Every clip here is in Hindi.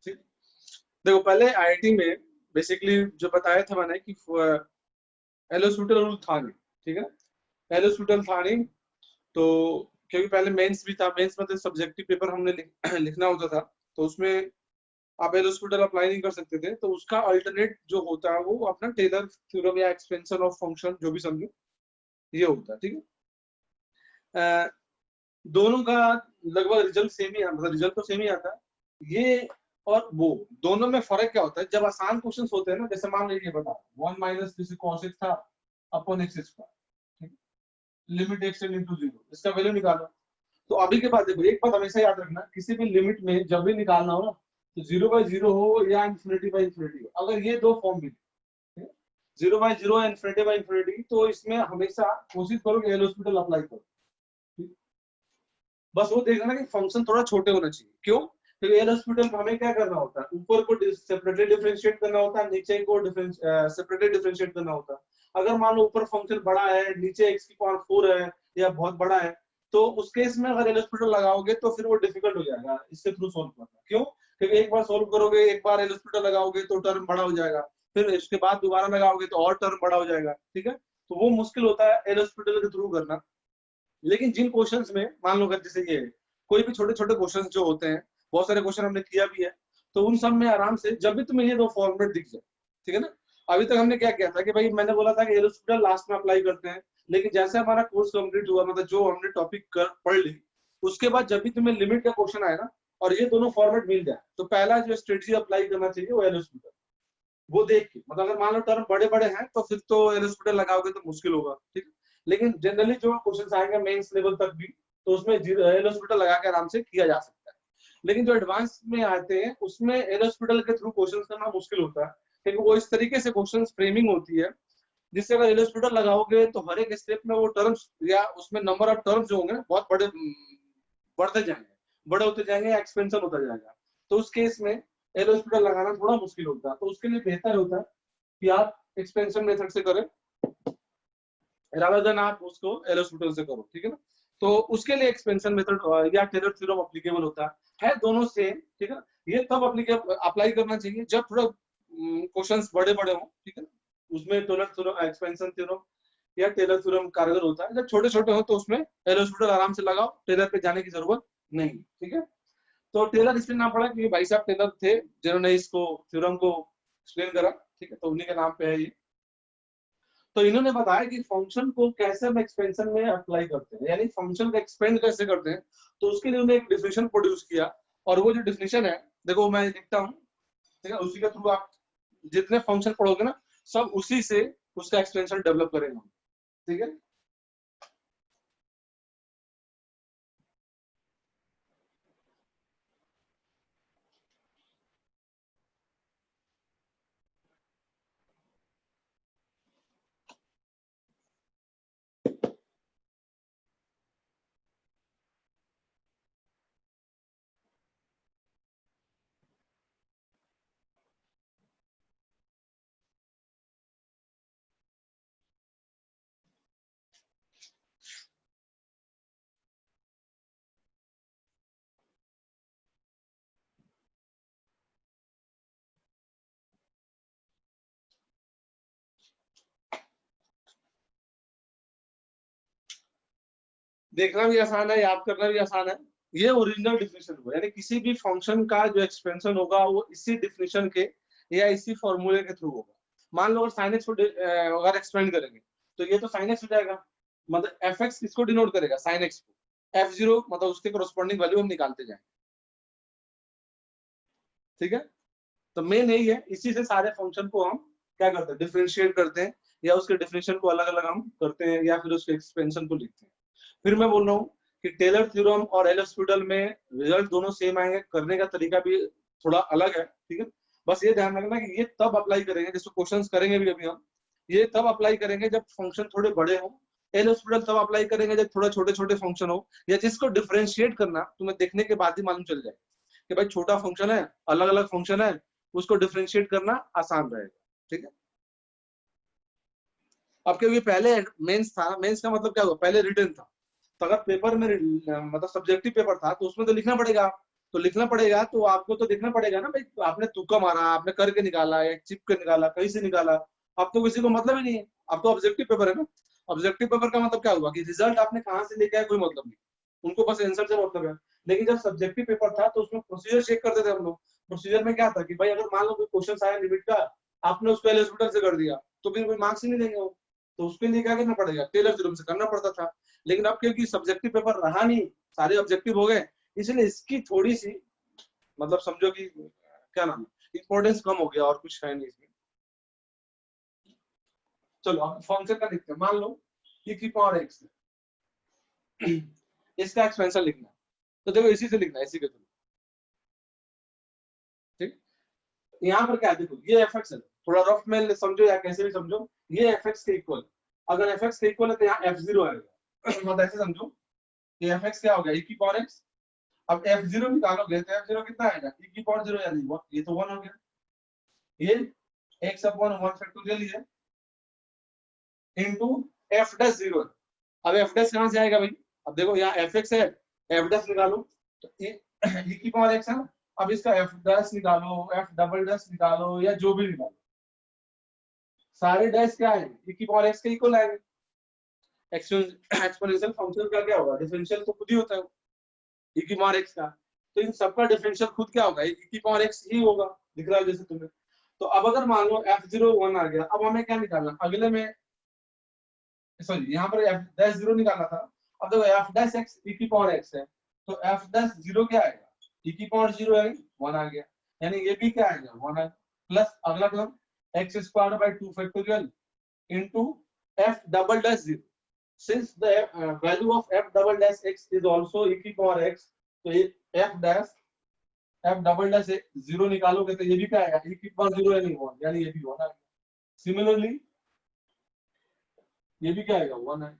ठीक, देखो पहले आईआईटी में बेसिकली जो बताया था मैंने कि एलोस्पिटल रूल था नहीं, ठीक है, एलोस्पिटल था नहीं, तो क्योंकि पहले मेंस भी था, मेंस में तो सब्जेक्टिव पेपर हमने लिखना होता था, तो उसमें आप एलोस्पिटल अप्लाई नहीं कर सकते थे, तो उसका अल्टरनेट जो होता है वो अपना टेलर थ्योरम या एक्सपेंशन ऑफ फंक्शन जो भी समझो ये होता है, ठीक है। दोनों का लगभग रिजल्ट सेम ही, मतलब रिजल्ट तो सेम ही आता है। ये और वो दोनों में फर्क क्या होता है, जब आसान क्वेश्चंस होते हैं ना, जैसे मान लीजिए बता 1 माइनस जैसे cos x था upon x square, limit x tending to 0, इसका वैल्यू निकालो। तो अभी के बाद देखो एक बात हमेशा याद रखना, किसी भी लिमिट में जब भी निकालना हो ना, तो 0/0 हो या ∞/∞ हो, अगर ये दो फॉर्म मिले 0/0 या ∞/∞, तो इसमें हमेशा कोशिश करो कि एल हॉस्पिटल अप्लाई करो। बस वो देखना कि फंक्शन थोड़ा छोटे होना चाहिए। क्यों? क्योंकि एल हॉस्पिटल में हमें क्या करना होता है, ऊपर को सेपरेटली डिफरेंशिएट करना होता है, नीचे को सेपरेटली डिफरेंशिएट करना होता है। अगर मान लो ऊपर फंक्शन बड़ा है, नीचे x⁴ है या बहुत बड़ा है, तो उस केस में अगर एल हॉस्पिटल लगाओगे तो फिर वो डिफिकल्ट हो जाएगा इससे थ्रू सोल्व करना। क्यों? क्योंकि एक बार सोल्व करोगे, एक बार एल हॉस्पिटल लगाओगे तो टर्म बड़ा हो जाएगा, फिर इसके बाद दोबारा लगाओगे तो और टर्म बड़ा हो जाएगा, ठीक है। तो वो मुश्किल होता है एल हॉस्पिटल के थ्रू करना। लेकिन जिन क्वेश्चंस में मान लो जैसे ये कोई भी छोटे छोटे क्वेश्चंस जो होते हैं, बहुत सारे क्वेश्चन हमने किया भी है, तो उन सब में आराम से जब भी तुम्हें ये दो फॉर्मेट दिख जाए, ठीक है ना। अभी तक हमने क्या किया था कि भाई मैंने बोला था कि एलोस्पिटल लास्ट में अप्लाई करते हैं, लेकिन जैसे हमारा कोर्स कंप्लीट हुआ, मतलब जो हमने टॉपिक पढ़ ली, उसके बाद जब भी तुम्हें लिमिट का क्वेश्चन आए ना और ये दोनों फॉर्मेट मिल जाए, तो पहला जो स्ट्रेटजी अप्लाई करना चाहिए वो एलोस्पिटल, वो देख के, मतलब अगर मान लो टर्म बड़े बड़े हैं तो फिर तो एलोस्पिटल लगाओगे तो मुश्किल होगा, ठीक है। लेकिन जनरली जो क्वेश्चन आएंगे मेंस लेवल तक भी, तो उसमें एलोस्पिटल लगा के आराम से किया जा सकता है। लेकिन जो एडवांस में आते हैं उसमें एलोस्पिटल के थ्रू क्वेश्चन करना मुश्किल होता है, क्योंकि वो इस तरीके से क्वेश्चन फ्रेमिंग होती है जिससे अगर एलोस्पिटल लगाओगे तो हर एक स्टेप में वो टर्म्स या उसमें नंबर ऑफ टर्म्स जो होंगे बहुत बड़े बढ़ते जाएंगे, बड़े होते जाएंगे, एक्सपेंशन होता जाएगा। तो उस केस में एल हॉस्पिटल लगाना थोड़ा मुश्किल होता है। तो उसके लिए बेहतर होता है कि आप एक्सपेंशन मेथड से करें रादर देन आप उसको एल हॉस्पिटल से करो, ठीक है ना। तो उसके लिए एक्सपेंशन मेथड या टेलर थ्योरम एप्लीकेबल होता है दोनों सेम, ठीक है। ये तब अप्लाई करना चाहिए जब थोड़ा क्वेश्चंस बड़े बड़े हों, ठीक है। उसमें टेलर थ्योरम, एक्सपेंशन थ्योरम या टेलर थ्योरम कारगर होता है। जब छोटे छोटे हो तो उसमें एल हॉस्पिटल आराम से लगाओ, टेलर पे जाने की जरूरत नहीं, ठीक है। तो टेलर इसलिए नाम पड़ा क्योंकि भाई साहब टेलर थे जिन्होंने इसको थ्योरम को एक्सप्लेन करा, ठीक है, तो उन्हीं के नाम पे है ये। तो इन्होंने बताया कि फंक्शन को कैसे हम एक्सपेंशन में अप्लाई करते हैं, यानी फंक्शन को एक्सपेंड कैसे करते हैं। तो उसके लिए उन्होंने एक डिफिनेशन प्रोड्यूस किया, और वो जो डिफिनेशन है देखो मैं लिखता हूँ, ठीक है, उसी के थ्रू आप जितने फंक्शन पढ़ोगे ना सब उसी से उसका एक्सपेंशन डेवलप करेंगे, ठीक है। देखना भी आसान है, याद करना भी आसान है। ये ओरिजिनल डिफिनेशन हुआ, यानी किसी भी फंक्शन का जो एक्सपेंशन होगा वो इसी डिफिनेशन के या इसी फॉर्मूले के थ्रू होगा। मान लो अगर साइन एक्स को अगर एक्सपेंड करेंगे तो ये तो साइन एक्स हो जाएगा, मतलब एफ एक्स किसको डिनोट करेगा, साइन एक्स को, f0 मतलब उसके कोरोस्पोंडिंग वैल्यू हम निकालते जाएंगे, ठीक है। तो मेन यही है, इसी से सारे फंक्शन को हम क्या करते हैं, डिफरेंशिएट करते हैं, या उसके डिफिनेशन को अलग अलग हम करते हैं, या फिर उसके एक्सपेंशन को लिखते हैं। फिर मैं बोल रहा हूँ कि टेलर थ्योरम और एल हॉस्पिटल में रिजल्ट दोनों सेम आएंगे, करने का तरीका भी थोड़ा अलग है, ठीक है। बस ये ध्यान रखना कि ये तब अप्लाई करेंगे, जैसे क्वेश्चंस करेंगे भी अभी हम, ये तब अप्लाई करेंगे जब फंक्शन थोड़े बड़े हो। एल हॉस्पिटल तब अप्लाई करेंगे जब थोड़ा छोटे छोटे फंक्शन हो, या जिसको डिफरेंशिएट करना तुम्हें देखने के बाद ही मालूम चल जाए कि भाई छोटा फंक्शन है, अलग अलग फंक्शन है, उसको डिफरेंशिएट करना आसान रहेगा, ठीक है। अब क्योंकि पहले मेंस था, मेंस का मतलब क्या हुआ, पहले रिटन था, तो अगर पेपर में मतलब सब्जेक्टिव पेपर था तो उसमें तो लिखना पड़ेगा, तो लिखना पड़ेगा, तो आपको तो देखना पड़ेगा ना भाई, तो आपने तुक्का मारा, आपने करके निकाला या चिप के निकाला, कहीं से निकाला, अब तो किसी को मतलब ही नहीं है। अब तो ऑब्जेक्टिव पेपर है ना। ऑब्जेक्टिव पेपर का मतलब क्या हुआ कि रिजल्ट आपने कहाँ से लेके आया कोई मतलब नहीं, उनको बस आंसर से मतलब है। लेकिन जब सब्जेक्टिव पेपर था तो उसमें प्रोसीजर चेक करते थे हम लोग। प्रोसीजर में क्या था कि भाई अगर मान लो कोई क्वेश्चन आया लिमिट का, आपने उसको एल हॉस्पिटल से कर दिया तो फिर कोई मार्क्स ही नहीं देंगे वो। तो उसके लिए क्या करना पड़ेगा, टेलर जुर्म से करना पड़ता था। लेकिन अब क्योंकि सब्जेक्टिव पेपर रहा नहीं, सारे ऑब्जेक्टिव हो गए, इसलिए इसकी थोड़ी सी मतलब समझो कि क्या नाम है, इंपॉर्टेंस कम हो गया और कुछ है नहीं इसमें। चलो अब फंक्शन का लिखते हैं। मान लो e की पावर x इसका एक्सपेंशन लिखना है, तो देखो इसी से लिखना है, इसी के थ्रू। ठीक, यहाँ पर क्या है, देखो ये fx है, थोड़ा रफ में समझो या कैसे भी समझो, ये fx के इक्वल। अगर fx के इक्वल है तो यहाँ f0 आएगा मतलब ऐसे समझो कि fx क्या हो गया, e की पावर x। अब f0 निकालोगे तो f0 कितना आएगा, e की पावर 0 यानी 1, ये तो 1 हो गया। ये x अपॉन 1 फैक्टोरियल है इनटू f डैश 0। अब f डैश कहां से आएगा भाई, अब देखो यहाँ fx है, f डैश निकालो तो e की पावर x है ना। अब इसका f डैश निकालो, f डबल डैश निकालो या जो भी निकालो, सारे डैश क्या है, e की पावर x के इक्वल आएंगे। एक्सपोनेंशियल फंक्शन का क्या होगा, डिफरेंशियल तो खुद ही होता है e की पावर x का। तो इन सबका डिफरेंशियल खुद क्या होगा, e की पावर x ही होगा, दिख रहा है जैसे तुम्हें। तो अब अगर मान लो f0 1 आ गया, अब हमें क्या निकालना अगले में, सॉरी यहाँ पर एफ डैश 0 निकालना था। अब देखो एफ डैश एक्स ई की पावर एक्स है, तो एफ डैश 0 क्या आएगा, ई की पावर 0 है, 1 आ गया, यानी ये भी क्या आएगा 1 आएगा। प्लस अगला term X square by 2 factorial into F double dash 0। Since the value of F double dash X is also E की पावर एक्स, तो ये एफ डबल डैश 0 निकालोगे तो ये भी क्या आएगा, ई की पावर 0 यानी 1, यानी ये भी 1 आएगा। सिमिलरली ये भी क्या आएगा 1 आएगा।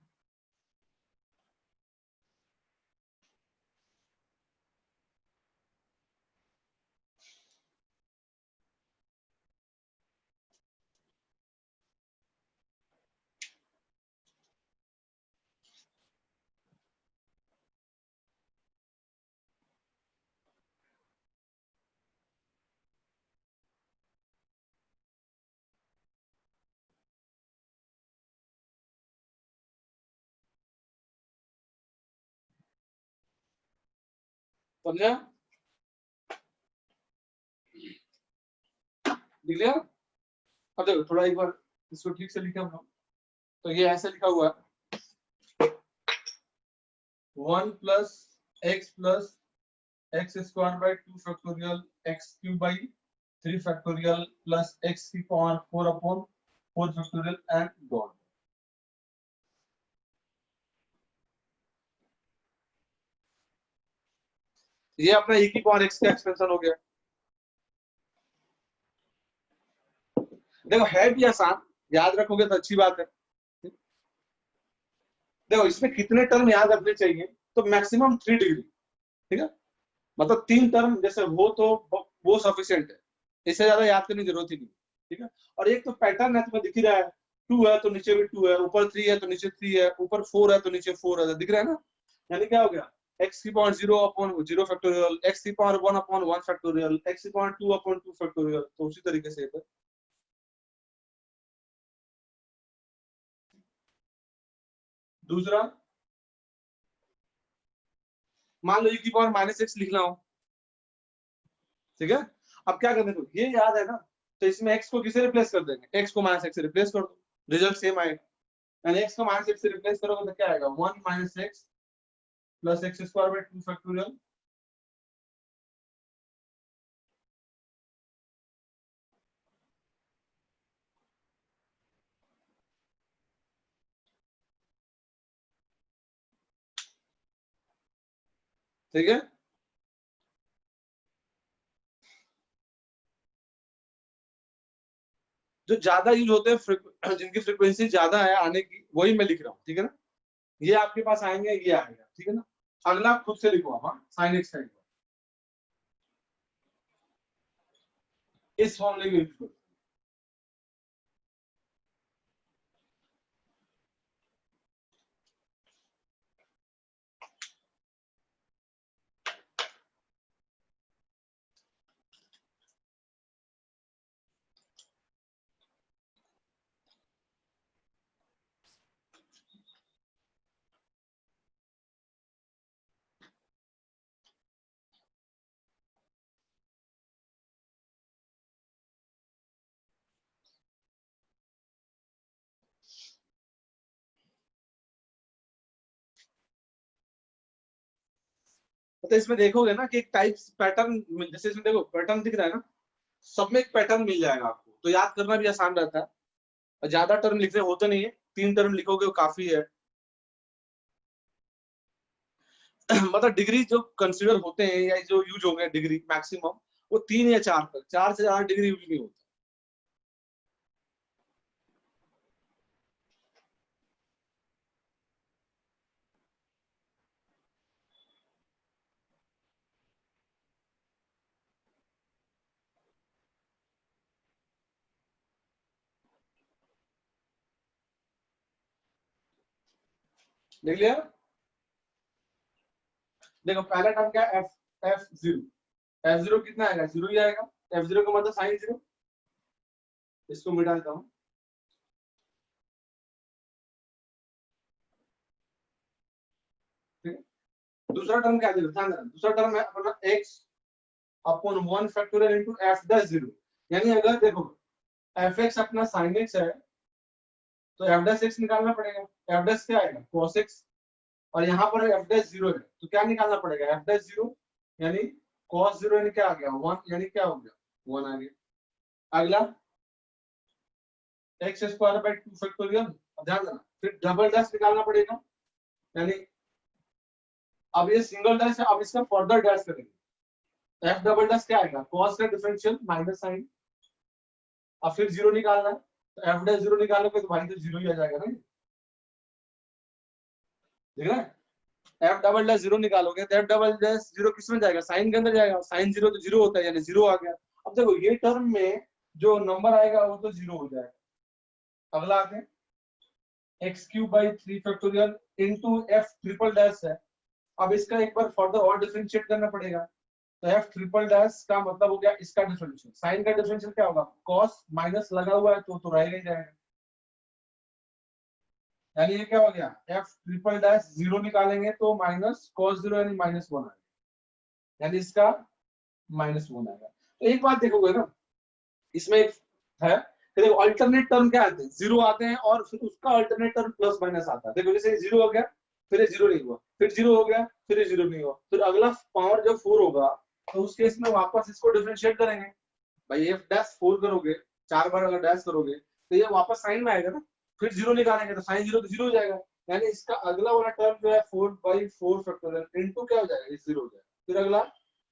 समझा, लिख लिया। अब देखो थोड़ा एक बार इसको ठीक से लिखे हम लोग, तो ये ऐसे लिखा हुआ है 1 plus X square by 2 factorial X cube by 3 factorial plus X की power 4 upon 4 factorial and dot. ये अपना e की पावर x का एक्सपेंशन हो गया। देखो है भी आसान, याद रखोगे तो अच्छी बात है। देखो इसमें कितने टर्म याद रखने चाहिए, तो मैक्सिमम 3 डिग्री, ठीक है, मतलब 3 टर्म जैसे हो तो वो सफिशियंट है, इससे ज्यादा याद करने की जरूरत ही नहीं। ठीक है, और एक तो पैटर्न है तुम्हें दिख ही रहा है, 2 है तो नीचे भी 2 है, ऊपर 3 है तो नीचे 3 है, ऊपर 4 है तो नीचे 4 है, दिख रहा है ना। यानी क्या हो गया, एक्स की पावर 0 अपॉन 0 फैक्टोरियल, एक्स की पावर 1 अपॉन 1 फैक्टोरियल, एक्स की पावर 2 अपॉन 2 फैक्टोरियल, तो उसी तरीके से है। दूसरा, मान लो e की पावर -x लिखना हो, ठीक है, अब क्या करने को ये याद है ना, तो इसमें x को किसे रिप्लेस कर देंगे, x को -x से रिप्लेस कर दो, रिजल्ट सेम आएगा। यानी x को -x से रिप्लेस करोगे तो क्या आएगा, 1 - x plus X square by 2 factorial. ठीक है, जो ज्यादा यूज होते हैं जिनकी फ्रीक्वेंसी ज्यादा है आने की, वही मैं लिख रहा हूँ, ठीक है ना। ये आपके पास आएंगे, ये आएगा, ठीक है ना। अगला खुद से लिखो आप, साइन एक्स का इस फॉर्मूले में यूज करो। तो इसमें देखोगे ना कि एक टाइप पैटर्न, जैसे इसमें देखो पैटर्न दिख रहा है ना, सब में एक पैटर्न मिल जाएगा आपको, तो याद करना भी आसान रहता है। और ज्यादा टर्म लिखने होते नहीं है, 3 टर्म लिखोगे वो काफी है। मतलब डिग्री जो कंसिडर होते हैं या जो यूज हो गए डिग्री मैक्सिमम, वो 3 या 4 तक, 4 से ज्यादा डिग्री यूज नहीं होता। देख लिया। देखो पहला टर्म क्या है, एफ जीरो। एफ जीरो कितना आएगा, जीरो ही आएगा। एफ जीरो का मतलब साइन जीरो। इसको मिटा देता हूँ। ठीक है, दूसरा टर्म क्या है, ध्यान देना, दूसरा टर्म है अपना x upon 1 factorial into F dash zero. यानी अगर देखो एफ एक्स अपना साइन एक्स है, तो एफ डैश एक्स निकालना पड़ेगा। एफ डैश क्या आएगा, कॉस एक्स। और यहाँ पर एफ डैश जीरो है, तो क्या निकालना पड़ेगा, एफ डैश जीरो यानी कॉस जीरो, यानी क्या आ गया, वन, यानी क्या हो गया, वन आ गया। अगला x square by two factorial. ध्यान देना, फिर डबल डैश निकालना पड़ेगा, यानी अब ये सिंगल डैश है, अब इसका फर्दर डैश करेंगे। एफ डबल डैश क्या आएगा, कॉस का डिफरेंशियल माइनस साइन। अब फिर जीरो निकालना है, तो एफ डैश जीरो निकालोगे तो भाई तो जीरो ही आ जाएगा ना, ठीक है। एफ डबल डैश जीरो निकालोगे तो एफ डबल डैश जीरो किस में जाएगा, साइन के अंदर जाएगा। साइन जीरो तो जीरो होता है, यानी जीरो आ गया। अब देखो ये टर्म में जो नंबर आएगा वो तो जीरो हो जाएगा। अगला आते हैं x cube by three factorial into F triple dash है। अब इसका एक बार फर्दर और डिफरेंशिएट करना पड़ेगा। तो एफ ट्रिपल डैश का मतलब हो गया इसका डिफरेंशियल, साइन का डिफरेंशियल क्या होगा, कॉस माइनस लगा हुआ है तो रह ही जाएगा। यानी ये क्या हो गया, एफ ट्रिपल डैश जीरो निकालेंगे तो माइनस कॉस जीरो यानी माइनस वन आएगा, यानी इसका माइनस वन आएगा। तो एक बात देखोगे ना, इसमें एक है कि देखो अल्टरनेट टर्म क्या आते हैं, जीरो आते हैं, और फिर उसका अल्टरनेट टर्म प्लस माइनस आता है। देखो जैसे जीरो हो गया, फिर ये जीरो नहीं हुआ, फिर जीरो हो गया, फिर ये जीरो नहीं हुआ, फिर अगला पावर जब फोर होगा तो उस केस में वापस इसको डिफरेंशिएट करेंगे। भाई एफ डैश फोर करोगे, 4 बार अगर डैश करोगे तो ये वापस साइन में आएगा ना। फिर जीरो निकालेंगे तो साइन जीरो तो जीरो हो जाएगा, यानी इसका अगला वाला टर्म जो है 4/4 फैक्टोरियल इनटू क्या हो जाएगा, ये जीरो हो जाएगा। फिर अगला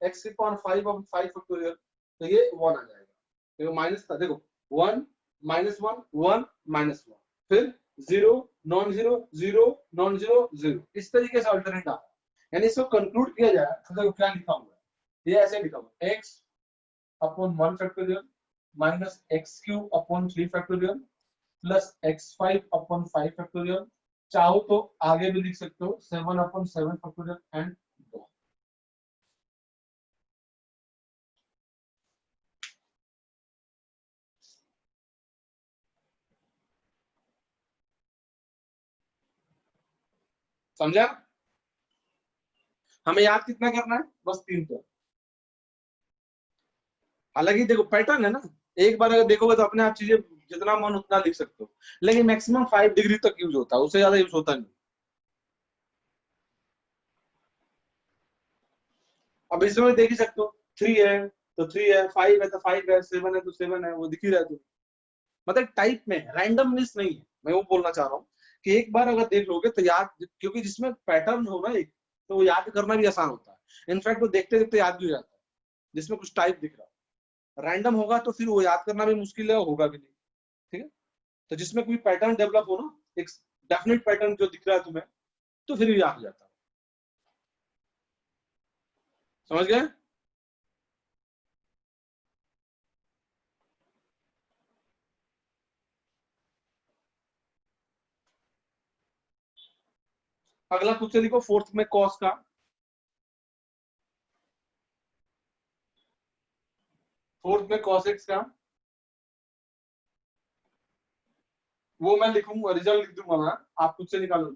एक्स अपॉन 5/5 फैक्टोरियल, तो ये वन आ जाएगा। देखो माइनस था, देखो one minus one, one minus one, फिर zero non zero, zero non zero, zero, इस तरीके से अल्टरनेट आता है। यानी इसको कंक्लूड किया जाए तो देखो क्या लिखा हुआ है, ये ऐसे लिखा हुआ है, x upon one factorial minus x cube upon three factorial plus x five upon five factorial. चाहो तो आगे भी लिख सकते हो, 7/7 फैक्टोरियल एंड समझा। हमें याद कितना करना है, बस 3 तो। हालांकि देखो पैटर्न है ना, एक बार अगर देखोगे तो अपने आप चीजें जितना मन उतना लिख सकते हो, लेकिन मैक्सिमम 5 डिग्री तक यूज होता है, उससे ज्यादा यूज होता नहीं। अब इसमें देख ही सकते हो, 3 है तो 3 है, 5 है तो 5 है, 7 है तो 7 है, वो दिख ही रहा है तुम्हें। मतलब टाइप में रैंडमनेस नहीं है, मैं वो बोलना चाह रहा हूँ कि एक बार अगर देख लोगे तो याद, क्योंकि जिसमें पैटर्न हो ना एक, तो वो याद करना भी आसान होता है, इनफैक्ट वो देखते देखते याद भी हो जाता है, जिसमें कुछ टाइप दिख रहा है। रैंडम होगा तो फिर वो याद करना भी मुश्किल है, होगा भी नहीं। ठीक है, तो जिसमें कोई पैटर्न डेवलप हो ना, एक डेफिनेट पैटर्न जो दिख रहा है तुम्हें, तो फिर याद हो जाता है। समझ गए। अगला क्वेश्चन लिखो फोर्थ में कॉस का। फोर्थ में कॉस एक्स का, वो मैं लिखूंगा, रिजल्ट लिख दूंगा मैं, आप खुद से निकालो।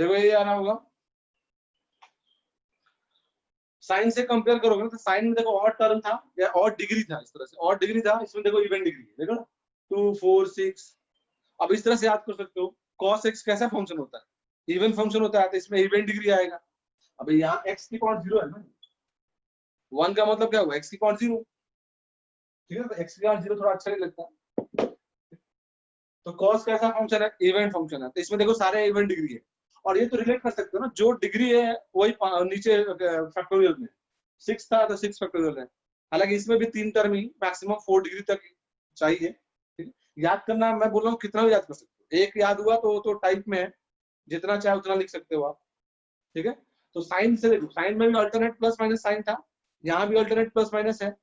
देखो ये आना होगा, साइन से कंपेयर करोगे ना तो साइन में देखो और टर्म था या और डिग्री था, इस तरह से और डिग्री था, इसमें देखो इवन डिग्री है, देखो ना 2 4 6। अब इस तरह से याद कर सकते हो cos x कैसा फंक्शन होता है, इवन फंक्शन होता है तो इसमें इवन डिग्री आएगा। अब यहाँ x की पावर 0 है ना, 1 का मतलब क्या हुआ, x की पावर 0, ठीक है, तो x की पावर 0 थोड़ा अच्छा नहीं लगता। तो cos कैसा फंक्शन है, इवन फंक्शन है, तो इसमें देखो सारे इवन डिग्री है। और ये तो रिलेट कर सकते हो ना, जो डिग्री है वही नीचे फैक्टोरियल में 6 था तो 6 फैक्टोरियल है। हालांकि इसमें भी 3 टर्म ही मैक्सिमम 4 डिग्री तक चाहिए, ठीक है। याद करना मैं बोल रहा हूँ कितना भी याद कर सकते हो, एक याद हुआ तो टाइप में है, जितना चाहे उतना लिख सकते हो आप, ठीक है। तो साइन से देखो, साइन में भी अल्टरनेट प्लस माइनस साइन था, यहाँ भी अल्टरनेट प्लस माइनस है।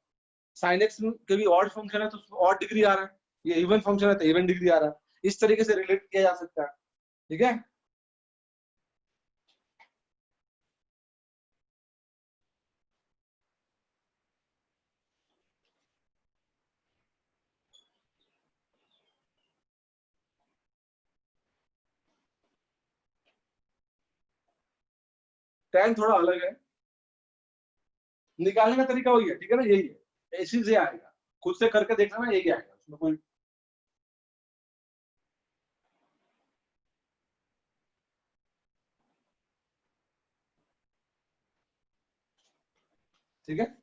साइन एक्स के भी ऑड फंक्शन है तो ऑड डिग्री आ रहा है, ये इवन फंक्शन है तो इवन डिग्री आ रहा है, इस तरीके से रिलेट किया जा सकता है, ठीक है। टैन थोड़ा अलग है, निकालने का तरीका वही है, ठीक है ना, यही है, इसी से आएगा, खुद से करके देखना ना, यही आएगा, उसमें कोई, ठीक है।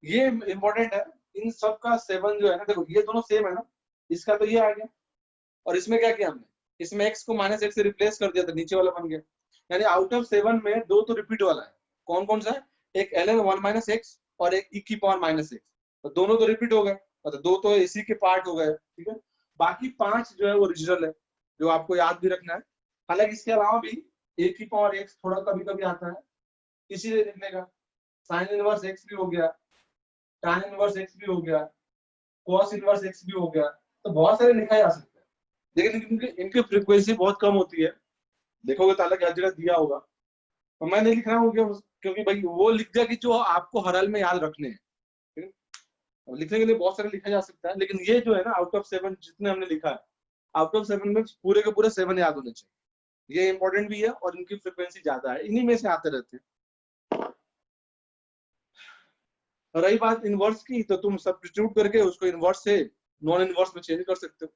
ये इंपॉर्टेंट है, इन सब का 7 जो है ना, देखो ये दोनों सेम है ना, इसका तो ये आ गया, और इसमें क्या किया हमने, इसमें x को माइनस एक्स से रिप्लेस कर दिया, तो नीचे वाला बन गया। यानी आउट ऑफ 7 में दो तो रिपीट वाला है, कौन कौन सा है, एक ln 1 माइनस एक्स और एक e की पावर माइनस एक्स, तो दोनों तो रिपीट हो गए, तो दो तो इसी के पार्ट हो गए, ठीक है। बाकी 5 जो है वो ओरिजिनल है, जो आपको याद भी रखना है। हालांकि इसके अलावा भी ए की पावर एक्स थोड़ा कभी कभी आता है, इसीलिए लिखने का, साइन इनवर्स एक्स भी हो गया, tan इनवर्स एक्स भी हो गया, cos इनवर्स एक्स भी हो गया, तो बहुत सारे लिखा जा सकता है। लेकिन इनकी फ्रीक्वेंसी बहुत कम होती है, देखोगे तो अलग हर जगह दिया होगा, तो मैं नहीं लिख रहा हूँ क्योंकि भाई वो लिख दिया कि जो आपको हर हाल में याद रखने हैं, ठीक है? और लिखने के लिए बहुत सारे लिखा जा सकता है, लेकिन ये जो है ना आउट ऑफ 7 जितने हमने लिखा है, आउट ऑफ 7 में पूरे के पूरे 7 याद होने चाहिए, ये इंपॉर्टेंट भी है और इनकी फ्रिक्वेंसी ज्यादा है, इन्हीं में से आते रहते हैं। रही बात इनवर्स की, तो तुम सब्स्टिट्यूट करके उसको इनवर्स से नॉन इनवर्स में चेंज कर सकते हो।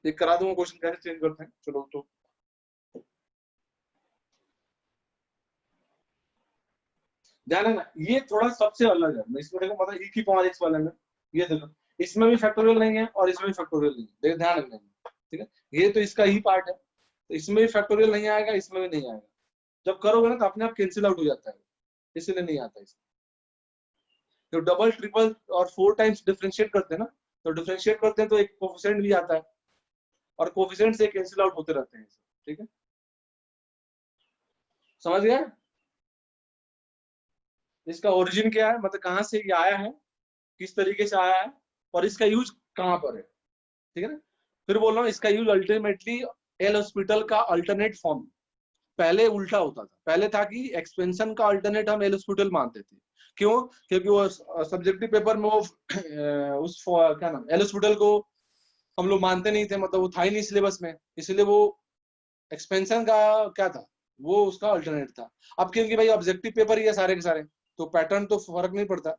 एक करा दूंगा क्वेश्चन कैसे चेंज करते हैं, चलो तो ध्यान है ना, ये थोड़ा सबसे अलग है, मैं इसमें देखो मतलब e की पावर x वाले में, ये देखो इसमें भी फैक्टोरियल नहीं है और इसमें भी फैक्टोरियल नहीं है, देखो ध्यान रखना है, ठीक है। ये तो इसका ही पार्ट है, तो इसमें भी फैक्टोरियल नहीं आएगा, इसमें भी नहीं आएगा, जब करोगे ना तो अपने आप कैंसिल आउट हो जाता है, इसलिए नहीं आता इसमें। तो डबल ट्रिपल और 4 टाइम्स डिफरेंशिएट करते हैं ना, तो डिफरेंशिएट करते हैं तो एक कोफिशिएंट भी आता है, और कोफिशिएंट से कैंसिल आउट होते रहते हैं, ठीक है, समझ गए। इसका ओरिजिन क्या है, मतलब कहाँ से ये आया है, किस तरीके से आया है, और इसका यूज कहाँ पर है, ठीक है ना। फिर बोल रहा हूँ इसका यूज अल्टीमेटली एल हॉस्पिटल का अल्टरनेट फॉर्म, पहले उल्टा होता था, पहले था कि एक्सपेंशन का अल्टरनेट हम एल हॉस्पिटल मानते थे, क्यों, क्योंकि वो सब्जेक्टिव पेपर में वो उस क्या नाम एल हॉस्पिटल को हम लोग मानते नहीं थे, मतलब वो था ही नहीं सिलेबस में, इसलिए वो एक्सपेंशन का क्या था, वो उसका अल्टरनेट था। अब क्योंकि भाई ऑब्जेक्टिव पेपर ही है सारे के सारे, तो पैटर्न तो फर्क नहीं पड़ता।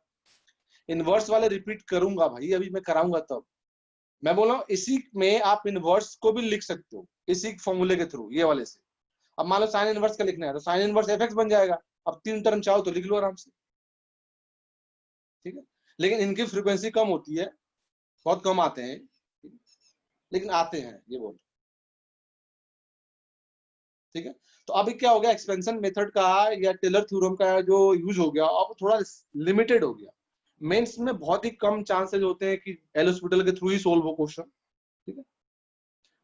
इनवर्स वाले रिपीट करूंगा भाई, अभी मैं कराऊंगा तब, मैं बोल रहा हूँ इसी में आप इनवर्स को भी लिख सकते हो, इसी फॉर्मूले के थ्रू, ये वाले से। अब मान लो साइन इनवर्स का लिखना है तो साइन इनवर्स एफ एक्स बन जाएगा, अब 3 टर्म चाहो तो लिख लो आराम से, ठीक है। लेकिन इनकी फ्रीक्वेंसी कम होती है, बहुत कम आते हैं, लेकिन आते हैं, ये बोल ठीक है। तो अभी क्या हो गया, एक्सपेंशन मेथड का या टेलर थ्योरम का जो यूज हो गया अब थोड़ा लिमिटेड हो गया। मेंस में बहुत ही कम चांसेस होते हैं कि एल हॉस्पिटल के थ्रू ही सोल्व हो क्वेश्चन, ठीक है।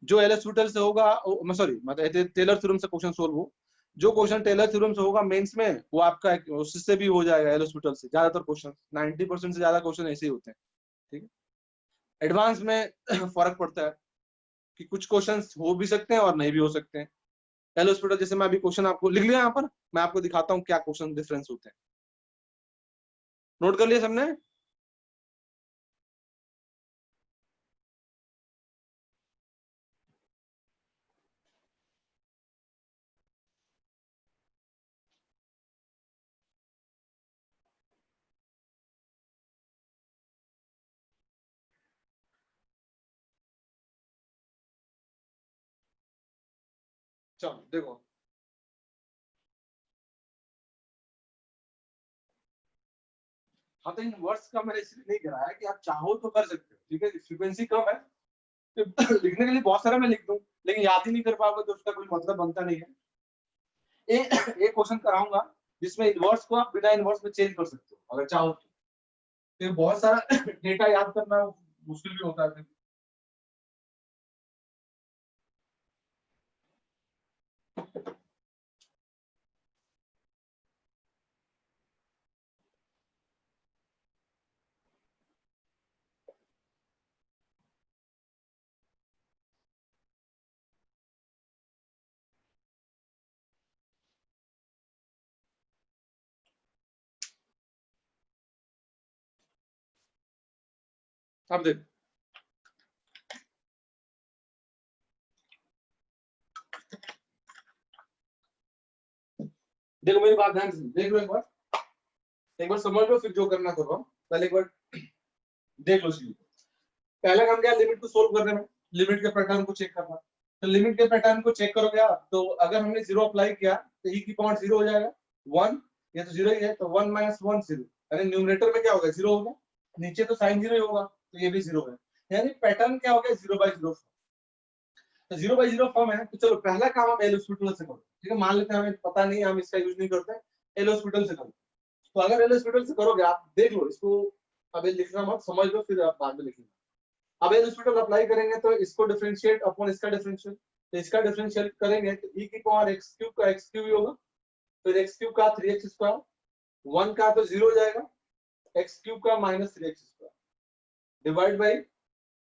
जो एल हॉस्पिटल से होगा, सॉरी मतलब टेलर थ्योरम से क्वेश्चन सोल्व हो, जो क्वेश्चन टेलर थ्योरम से होगा मेंस में वो आपका उससे भी हो जाएगा। एल हॉस्पिटल से ज्यादातर क्वेश्चन 90% से ज्यादा क्वेश्चन ऐसे ही होते हैं, ठीक है। एडवांस में फर्क पड़ता है कि कुछ क्वेश्चन हो भी सकते हैं और नहीं भी हो सकते हैं। एल हॉस्पिटल जैसे मैं अभी क्वेश्चन आपको लिख लिया यहाँ पर, मैं आपको दिखाता हूँ क्या क्वेश्चन डिफरेंस होते हैं। नोट कर लिया सबने? चलो देखो, हाँ तो इनवर्स का मैंने इसलिए नहीं करा है कि आप चाहो तो कर सकते हो, ठीक है। फ्रीक्वेंसी कम है तो लिखने के लिए बहुत सारा मैं लिख दूं, लेकिन याद ही नहीं कर पाओगे तो उसका कोई मतलब बनता नहीं है। एक क्वेश्चन कराऊंगा जिसमें इनवर्स को आप बिना इनवर्स में चेंज कर सकते हो अगर चाहो तो बहुत सारा डेटा याद करना मुश्किल भी होता है। अब देखो मेरी बात ध्यान से देख लो, एक बार समझ लो फिर जो करना करो। पहले एक बार देख लो सीधी। पहला काम क्या, लिमिट को सोल्व करने में लिमिट के पैटर्न को चेक करना। तो लिमिट के पैटर्न को चेक करोगे आप, तो अगर हमने जीरो अप्लाई किया तो ई की पावर जीरो हो जाएगा, वन, ये तो जीरो ही है, तो वन माइनस वन जीरो, यानी न्यूमरेटर में क्या होगा, जीरो होगा, नीचे तो साइन जीरो ही होगा, तो ये भी जीरो है, यानी पैटर्न क्या हो गया, जीरो बाई जीरो। तो जीरो बाई जीरो फॉर्म है, तो चलो पहला काम हम एल हॉस्पिटल से करो, ठीक है। मान लेते हैं हमें पता नहीं, हम इसका यूज नहीं करते, एल हॉस्पिटल से करो। तो अगर एल हॉस्पिटल से करोगे आप, देख लो इसको, अभी लिखना मत, समझ लो फिर आप बाद में लिखना। अब एल हॉस्पिटल अप्लाई करेंगे तो इसको डिफरेंशिएट अपॉन इसका डिफरेंशियल, तो इसका डिफरेंशिएट करेंगे तो ई की पावर एक्स क्यूब का एक्स क्यूब ही होगा, फिर एक्स क्यूब का 3x², वन का तो जीरो हो जाएगा, एक्स क्यूब का माइनस 3x², डिवाइड बाई,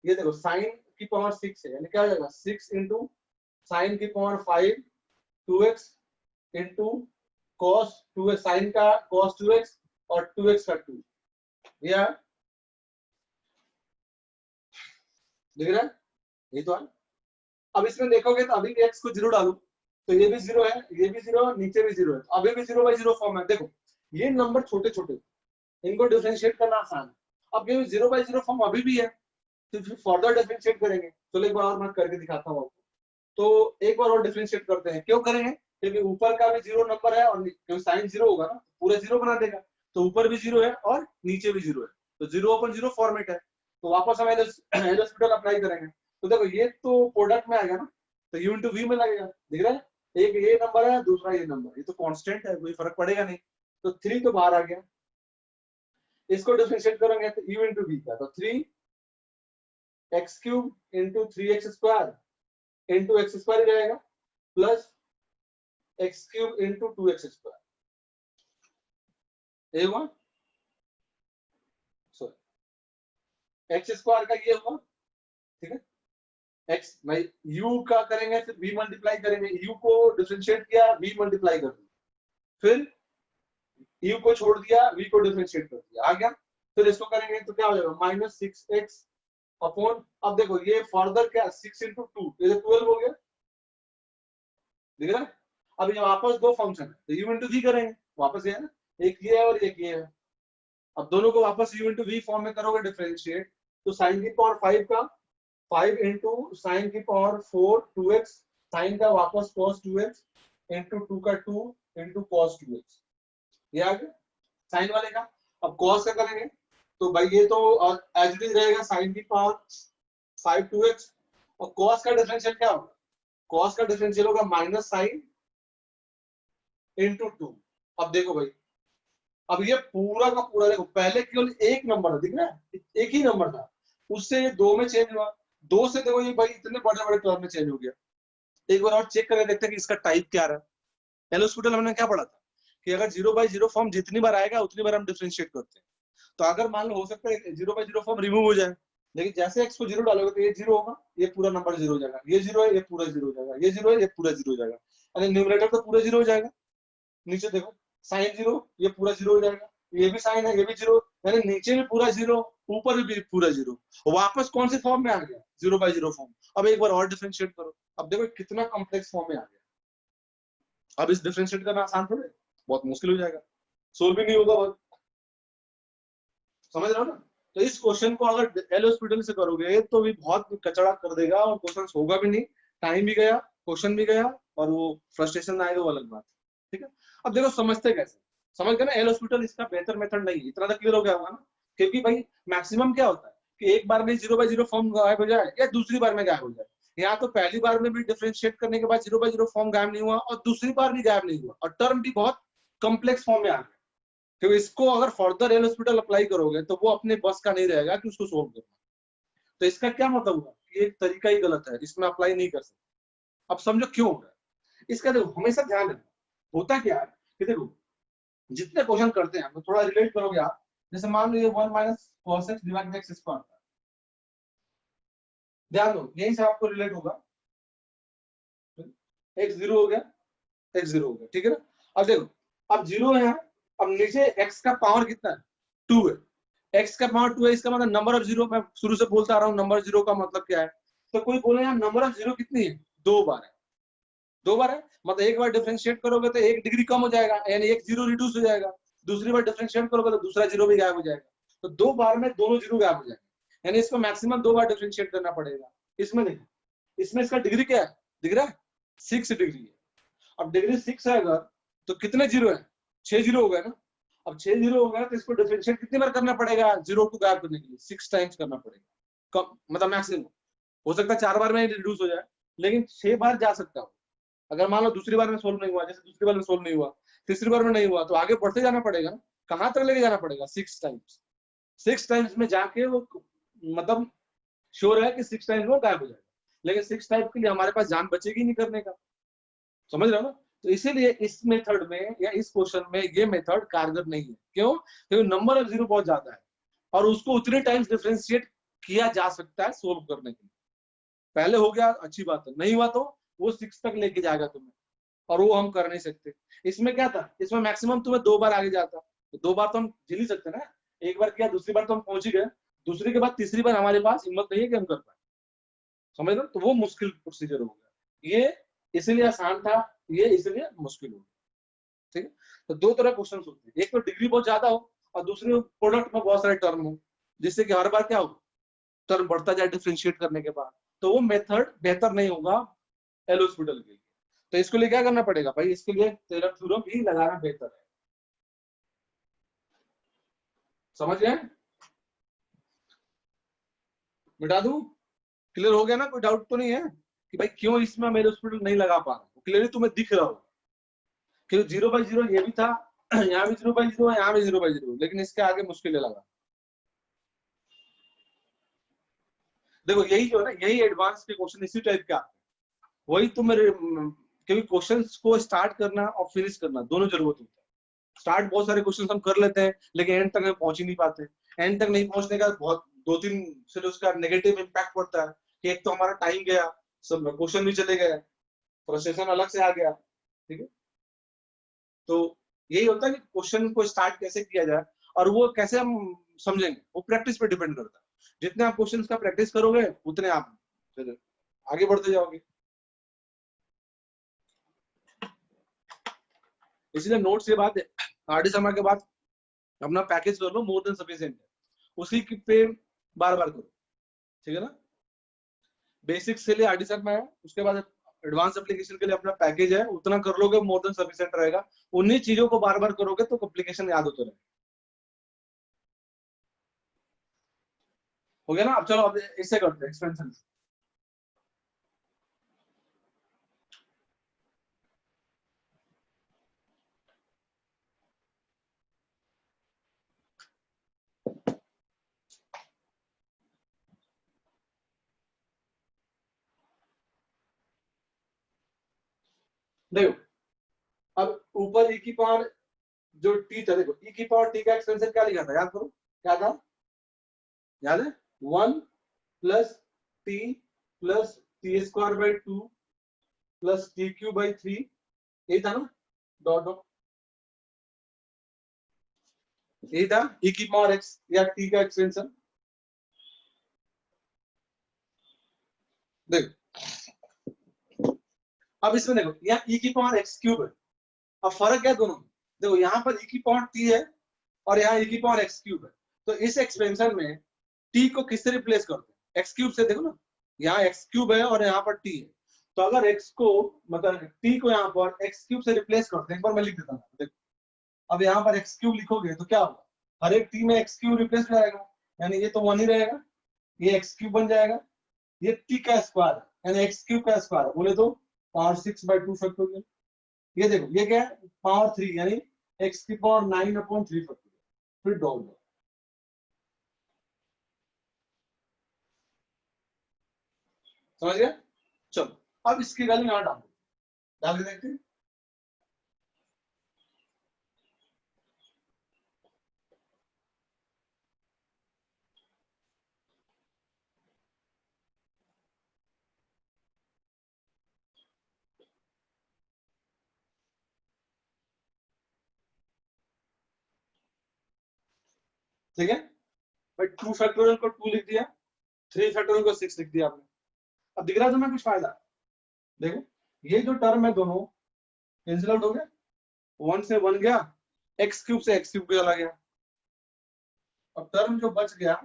ये देखो साइन की पावर 6 है, यानी क्या हो जाएगा 6 इंटू साइन की power 5 2x into cos 2x, sine का कॉस 2x और 2x का 2, या दिख रहा है, ये तो है। अब इसमें देखोगे तो अभी एक्स को जीरो डालो तो ये भी जीरो है, ये भी जीरो है, नीचे भी जीरो है, तो अभी भी जीरो बाई जीरो फॉर्म है। देखो ये नंबर छोटे छोटे, इनको डिफरेंशिएट करना आसान है। अब ये जीरो बाई जीरो फॉर्म अभी भी है, तो फिर फर्दर डिफरेंशिएट करेंगे। चलो एक बार और मैं करके दिखाता हूँ आपको। तो एक बार और डिफरेंशिएट करते हैं, क्यों करेंगे, क्योंकि ऊपर का भी जीरो नंबर है और क्योंकि साइन जीरो होगा ना, पूरा जीरो बना देगा, तो ऊपर भी जीरो है और नीचे भी जीरो है, तो जीरो अपन जीरो फॉर्मेट है। तो वापस हम एल हॉस्पिटल अप्लाई करेंगे, तो देखो ये तो प्रोडक्ट में आएगा ना, तो यू इंटू वी में लगेगा, दिख रहा है, एक ये नंबर है दूसरा ये नंबर, ये तो कांस्टेंट है, कोई फर्क पड़ेगा नहीं, तो थ्री तो बाहर आ गया। इसको डिफरेंशिएट करेंगे तो यू इंटू वी का, तो three x cube into 3x² into x² ही रहेगा, plus x cube into 2x², ये हुआ, सॉरी x² का ये हुआ, ठीक है। x भाई u का करेंगे फिर v मल्टीप्लाई करेंगे, u को डिफरेंशिएट किया v मल्टीप्लाई कर दिया, फिर u को छोड़ दिया v को डिफरेंशिएट कर दिया, आ गया। फिर इसको करेंगे तो क्या हो जाएगा, माइनस 6x अपॉन, अब देखो ये फर्दर क्या 6 इंटू 2, ये 12 हो गया, दिख रहा है। अब ये वापस दो फंक्शन है तो u इंटू वी करेंगे, वापस ये है ना, एक ये है और एक ये है। अब दोनों को वापस u इंटू वी फॉर्म में करोगे डिफरेंशिएट, तो साइन की पावर 5 का 5 इंटू साइन की पावर 4 2x, साइन का वापस cos 2x इंटू 2 का 2 इंटू cos 2x, ये आ गया साइन वाले का। अब cos का करेंगे तो भाई ये तो एज इट इज रहेगा, साइन की पावर 5 2x, और cos का डिफरेंशियल क्या होगा, cos का डिफरेंशियल होगा माइनस साइन इंटू 2। अब देखो भाई, अब ये पूरा का पूरा देखो, पहले केवल एक नंबर दिख रहा है, एक ही नंबर था, उससे ये 2 में चेंज हुआ, 2 से देखो ये भाई इतने बड़े बड़े टर्म में चेंज हो गया। एक बार और चेक करके देखते हैं कि इसका टाइप क्या रहा। एल हॉस्पिटल हमने क्या पढ़ा था कि अगर 0/0 फॉर्म जितनी बार आएगा उतनी बार हम डिफरेंशिएट करते हैं। तो अगर मान लो हो सकता है 0/0 फॉर्म रिमूव हो जाए, लेकिन जैसे x को 0 डालोगे तो ये 0 होगा, ये पूरा नंबर 0 हो जाएगा, ये 0 है, ये पूरा 0 हो जाएगा, ये 0 है, ये पूरा 0 हो जाएगा, यानी न्यूमरेटर तो पूरा 0 हो जाएगा। नीचे देखो साइन 0, ये पूरा 0 हो जाएगा, ये भी साइन है, ये भी 0, यानी नीचे भी पूरा 0, ऊपर भी पूरा 0। वापस कौन से फॉर्म में आ गया? 0/0 फॉर्म। अब एक बार और डिफरेंशिएट करो, अब देखो कितना कॉम्प्लेक्स फॉर्म में आ गया। अब इस डिफरेंशिएट करना आसान थोड़ा है, बहुत मुश्किल हो जाएगा, सोल्व भी नहीं होगा बहुत। समझ रहे हो ना? तो इस क्वेश्चन को अगर एल हॉस्पिटल से करोगे तो भी बहुत कचड़ा कर देगा और क्वेश्चन होगा भी नहीं, टाइम भी गया, क्वेश्चन भी गया, और वो फ्रस्ट्रेशन आएगा, वो अलग बात है। ठीक है, अब देखो समझते कैसे, समझ गए ना? एल हॉस्पिटल इसका बेहतर मेथड नहीं है, इतना तो क्लियर हो गया होगा ना? क्योंकि भाई मैक्सिमम क्या होता है कि एक बार में 0/0 फॉर्म गायब हो जाए या दूसरी बार में गायब हो जाए। यहाँ तो पहली बार में भी डिफरेंशिएट करने के बाद 0/0 फॉर्म गायब नहीं हुआ और दूसरी बार भी गायब नहीं हुआ, और टर्म भी बहुत कॉम्प्लेक्स फॉर्म में आ गया। तो इसको अगर फर्दर एल हॉस्पिटल अप्लाई करोगे तो वो अपने बस का नहीं रहेगा कि उसको सोल्व करना। तो इसका क्या मतलब हुआ कि एक तरीका ही गलत है, इसमें अप्लाई नहीं कर सकते। अब समझो क्यों हो रहा है इसका। देखो हमेशा ध्यान रखना, होता क्या है कि देखो जितने क्वेश्चन करते हैं तो थोड़ा रिलेट करोगे आप। जैसे मान लो ये 1 - cos x divide by x square, ध्यान दो यही से आपको रिलेट होगा। x 0 हो गया, x 0 हो गया, ठीक है ना? अब देखो, अब 0 है, अब नीचे x का पावर कितना है? 2 है, x का पावर 2 है, इसका मतलब नंबर ऑफ 0, मैं शुरू से बोलता आ रहा हूँ नंबर 0 का मतलब क्या है। तो कोई बोले यार नंबर ऑफ 0 कितनी है? 2 बार है, 2 बार है, मतलब एक बार डिफरेंशिएट करोगे तो 1 डिग्री कम हो जाएगा, यानी एक 0 रिड्यूस हो जाएगा। दूसरी बार डिफरेंशिएट करोगे तो दूसरा 0 भी गायब हो जाएगा। तो 2 बार में दोनों 0 गायब हो जाएंगे, यानी इसको मैक्सिमम 2 बार डिफरेंशिएट करना पड़ेगा। इसमें देखो, इसमें इसका डिग्री क्या है, दिख रहा है? 6 डिग्री है। अब डिग्री 6 है अगर, तो कितने 0 है? 6 0 हो गया ना। अब 6 0 हो गया तो इसको डिफरेंशिएट कितनी बार करना पड़ेगा? 0 को गायब करने के लिए 6 टाइम्स करना पड़ेगा, कम मतलब मैक्सिमम। हो सकता है 4 बार में रिड्यूस हो जाए, लेकिन 6 बार जा सकता हो। अगर मान लो दूसरी बार में सोल्व नहीं हुआ, जैसे दूसरी बार में सोल्व नहीं हुआ, तीसरी बार में नहीं हुआ, तो आगे बढ़ते जाना पड़ेगा ना। कहां तक लेके जाना पड़ेगा? 6 टाइम्स। 6 टाइम्स में जाके वो मतलब श्योर है कि 6 टाइम्स वो गायब हो जाएगा, लेकिन 6 टाइम्स के लिए हमारे पास जान बचेगी नहीं करने का। समझ रहे हो ना? तो इसीलिए इस मेथड में या इस क्वेश्चन में ये मेथड कारगर नहीं है। क्यों? क्योंकि नंबर ऑफ 0 बहुत ज्यादा है और उसको उतने टाइम्स डिफरेंशिएट किया जा सकता है सोल्व करने के लिए। पहले हो गया अच्छी बात है, नहीं हुआ तो वो 6 तक लेके जाएगा तुम्हें, और वो हम कर नहीं सकते। इसमें क्या था, इसमें मैक्सिमम तुम्हें 2 बार आगे जाता, तो 2 बार तो हम झेल ही सकते ना। एक बार किया, दूसरी बार तो हम पहुंच ही गए, दूसरी के बाद तीसरी बार हमारे पास हिम्मत नहीं है कि हम कर पाए। समझ लो? तो वो मुश्किल प्रोसीजर हो गया, ये इसलिए आसान था, ये इसलिए मुश्किल हो गया। ठीक है, तो दो तरह क्वेश्चन होते हैं, एक तो डिग्री बहुत ज्यादा हो और दूसरे प्रोडक्ट में बहुत सारे टर्म हो, जिससे कि हर बार क्या हो, टर्म बढ़ता जाए डिफरेंशिएट करने के बाद। तो वो मेथड बेहतर नहीं होगा एल हॉस्पिटल के लिए। तो इसके लिए क्या करना पड़ेगा भाई? इसके लिए टेलर थ्योरम ही लगाना बेहतर है। समझ गए? मिटा दूं? क्लियर हो गया ना? कोई डाउट तो नहीं है कि भाई क्यों इसमें मेरे हॉस्पिटल नहीं लगा पा रहा? क्लियरली तुम्हें दिख रहा होगा कि 0/0 ये भी था, यहाँ भी 0/0 है, यहाँ भी 0/0, लेकिन इसके आगे मुश्किल लगा। देखो यही जो है ना, यही एडवांस के क्वेश्चन इसी टाइप के आते हैं। वही तो मेरे, क्योंकि क्वेश्चंस को स्टार्ट करना और फिनिश करना दोनों जरूरत होता है। स्टार्ट बहुत सारे क्वेश्चन हम कर लेते हैं, लेकिन एंड तक पहुंच ही नहीं पाते। एंड तक नहीं पहुंचने का बहुत 2-3 से उसका नेगेटिव इम्पैक्ट पड़ता है कि एक तो हमारा टाइम गया, सब क्वेश्चन भी चले गए, फ्रस्ट्रेशन अलग से आ गया। ठीक है, तो यही होता है कि क्वेश्चन को स्टार्ट कैसे किया जाए और वो कैसे हम समझेंगे, वो प्रैक्टिस पे डिपेंड करता है। जितने आप क्वेश्चन का प्रैक्टिस करोगे उतने आप फिर आगे बढ़ते जाओगे। इसलिए नोट्स के बाद, आरडी शर्मा के बाद अपना पैकेज कर लो, मोर देन सफिशिएंट है, उसी पे बार बार करो। ठीक है ना? बेसिक्स के लिए आरडी शर्मा है, उसके बाद एडवांस एप्लीकेशन के लिए अपना पैकेज है, उतना कर लोगे मोर देन सफिशिएंट रहेगा। उन्हीं चीजों को बार बार करोगे तो एप्लीकेशन याद होते रहेगा। हो गया ना? अब चलो अब इससे करते हैं एक्सपेंशन। देखो अब ऊपर e की पावर जो t था, देखो e की पावर t का एक्सपेंशन क्या लिखा था, याद करो क्या था, याद है 1 plus t plus t square by 2 plus T Q by 3, यही था ना, डॉट डॉट, यही था e की पावर x या t का एक्सपेंशन। देखो अब इसमें देखो यहाँ e की पावर x क्यूब है, अब फर्क क्या है दोनों में, देखो यहाँ पर e की पावर t है और यहाँ e की पावर x क्यूब है, तो इस एक्सपेंशन में t को किससे रिप्लेस करते हैं, x क्यूब से, देखो ना यहाँ x क्यूब है और यहाँ पर t है, तो अगर x को मतलब t को यहाँ पर x क्यूब से रिप्लेस करते हैं, एक बार मैं लिख देता हूँ, देखो अब यहाँ पर x क्यूब लिखोगे तो क्या होगा, हर एक t में x क्यूब रिप्लेस हो जाएगा, यानी ये तो 1 ही रहेगा, ये x क्यूब बन जाएगा, ये t का स्क्वायर है यानी x क्यूब का स्क्वायर है, बोले तो पावर 6/2 फैक्टोरियल, ये देखो ये क्या है पावर 3 यानी x की पावर 9/3 फैक्टोरियल, फिर डॉट डॉट, समझ गया। चलो अब इसकी वैल्यू यहाँ डाल के देखते हैं। ठीक है भाई, 2 फैक्टोरियल को 2 लिख दिया, 3 फैक्टोरियल को 6 लिख दिया आपने। अब दिख रहा है तुम्हें कुछ फायदा, देखो ये जो टर्म है दोनों कैंसिल आउट हो गया, 1 से 1 गया, x क्यूब से x क्यूब चला गया, अब टर्म जो बच गया,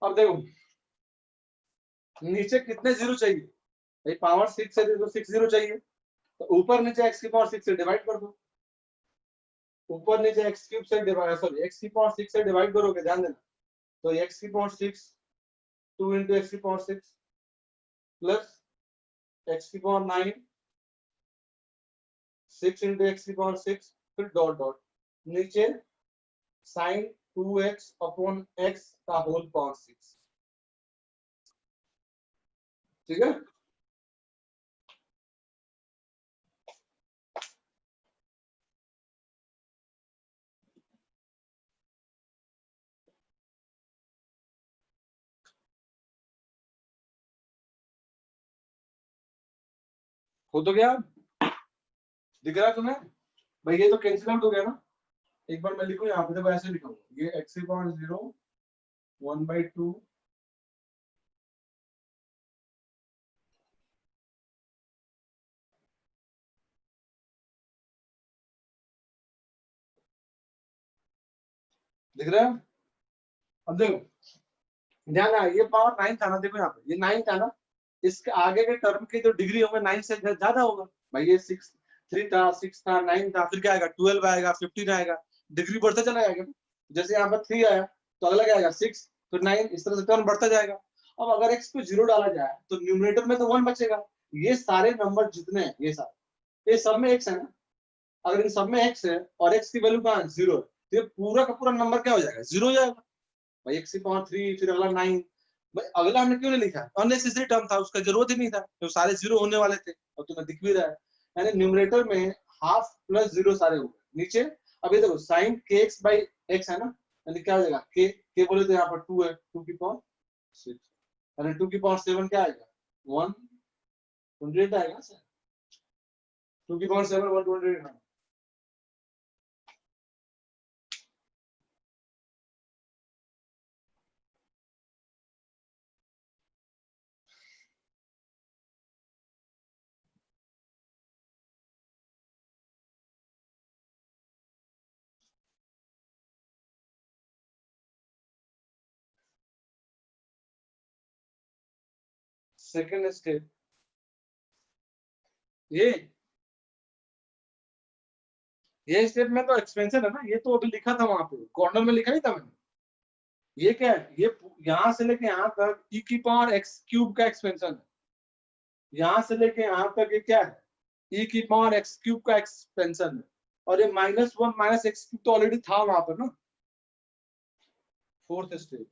अब देखो नीचे कितने जीरो चाहिए भाई, पावर 6 है तो 6 जीरो चाहिए, तो ऊपर नीचे x की पावर 6 से डिवाइड कर दो, ऊपर नीचे x क्यूब से डिवाइड, सॉरी x की पावर 6 से डिवाइड करोगे, ध्यान देना, तो x की पावर 6 2 इंटू एक्स की पावर 6 प्लस x की पावर 9 6 इंटू एक्स की पावर 6, फिर डॉट डॉट, नीचे साइन 2x अपॉन x का होल पावर 6, ठीक है। हो तो गया, दिख रहा है तुम्हें भाई, ये तो कैंसिल आउट हो गया ना, एक बार मैं लिखूं यहाँ पे, देखो ऐसे लिखूंगा, ये x की पावर 0 1/2 दिख रहा है। अब देखो ध्यान है, ये पावर 9 था ना, देखो यहाँ पे ये 9 था ना, इसके आगे के टर्म की जो डिग्री होगा 9 से ज्यादा होगा भाई, ये 6 3 था 6 था 9 था, फिर क्या आएगा 12 आएगा 15 आएगा, डिग्री बढ़ता चला जाएगा, जैसे यहाँ पर 3 आया तो अगला क्या आएगा 6, फिर 9, इस तरह से टर्म बढ़ता जाएगा। अब अगर x को 0 डाला जाए तो न्यूमरेटर में तो 1 बचेगा, ये सारे नंबर जितने हैं ये सब में x है ना, अगर इन सब में x है और x की वैल्यू कहाँ है 0 है, तो ये पूरा का पूरा नंबर क्या हो जाएगा 0 हो जाएगा भाई, x की पावर 3 फिर अगला 9, भाई अगला हमने क्यों नहीं लिखा, अननेसेसरी टर्म था, उसका जरूरत ही नहीं था, तो सारे जीरो होने वाले थे और तुम्हें दिख भी रहा है, यानी न्यूमरेटर में हाफ प्लस जीरो सारे हो गए नीचे। अब ये देखो साइन के एक्स बाई एक्स है ना, यानी क्या हो जाएगा के बोले तो यहाँ पर 2 है, 2 की पावर 6, यानी 2 की पावर 7 क्या आएगा 128 आएगा सर, 2 की पावर 7 128। सेकंड स्टेप ये ये स्टेप में तो एक्सपेंशन है ना, ये तो अभी लिखा था वहां पे कॉर्नर में, लिखा नहीं था मैंने, ये क्या है, ये यहां से लेके यहां तक e की पावर x क्यूब का एक्सपेंशन है, यहां से लेके यहां तक ये क्या है ई की पावर एक्स क्यूब का एक्सपेंशन है, और ये -1 माइनस एक्स क्यूब तो ऑलरेडी था वहां पर ना, फोर्थ स्टेप।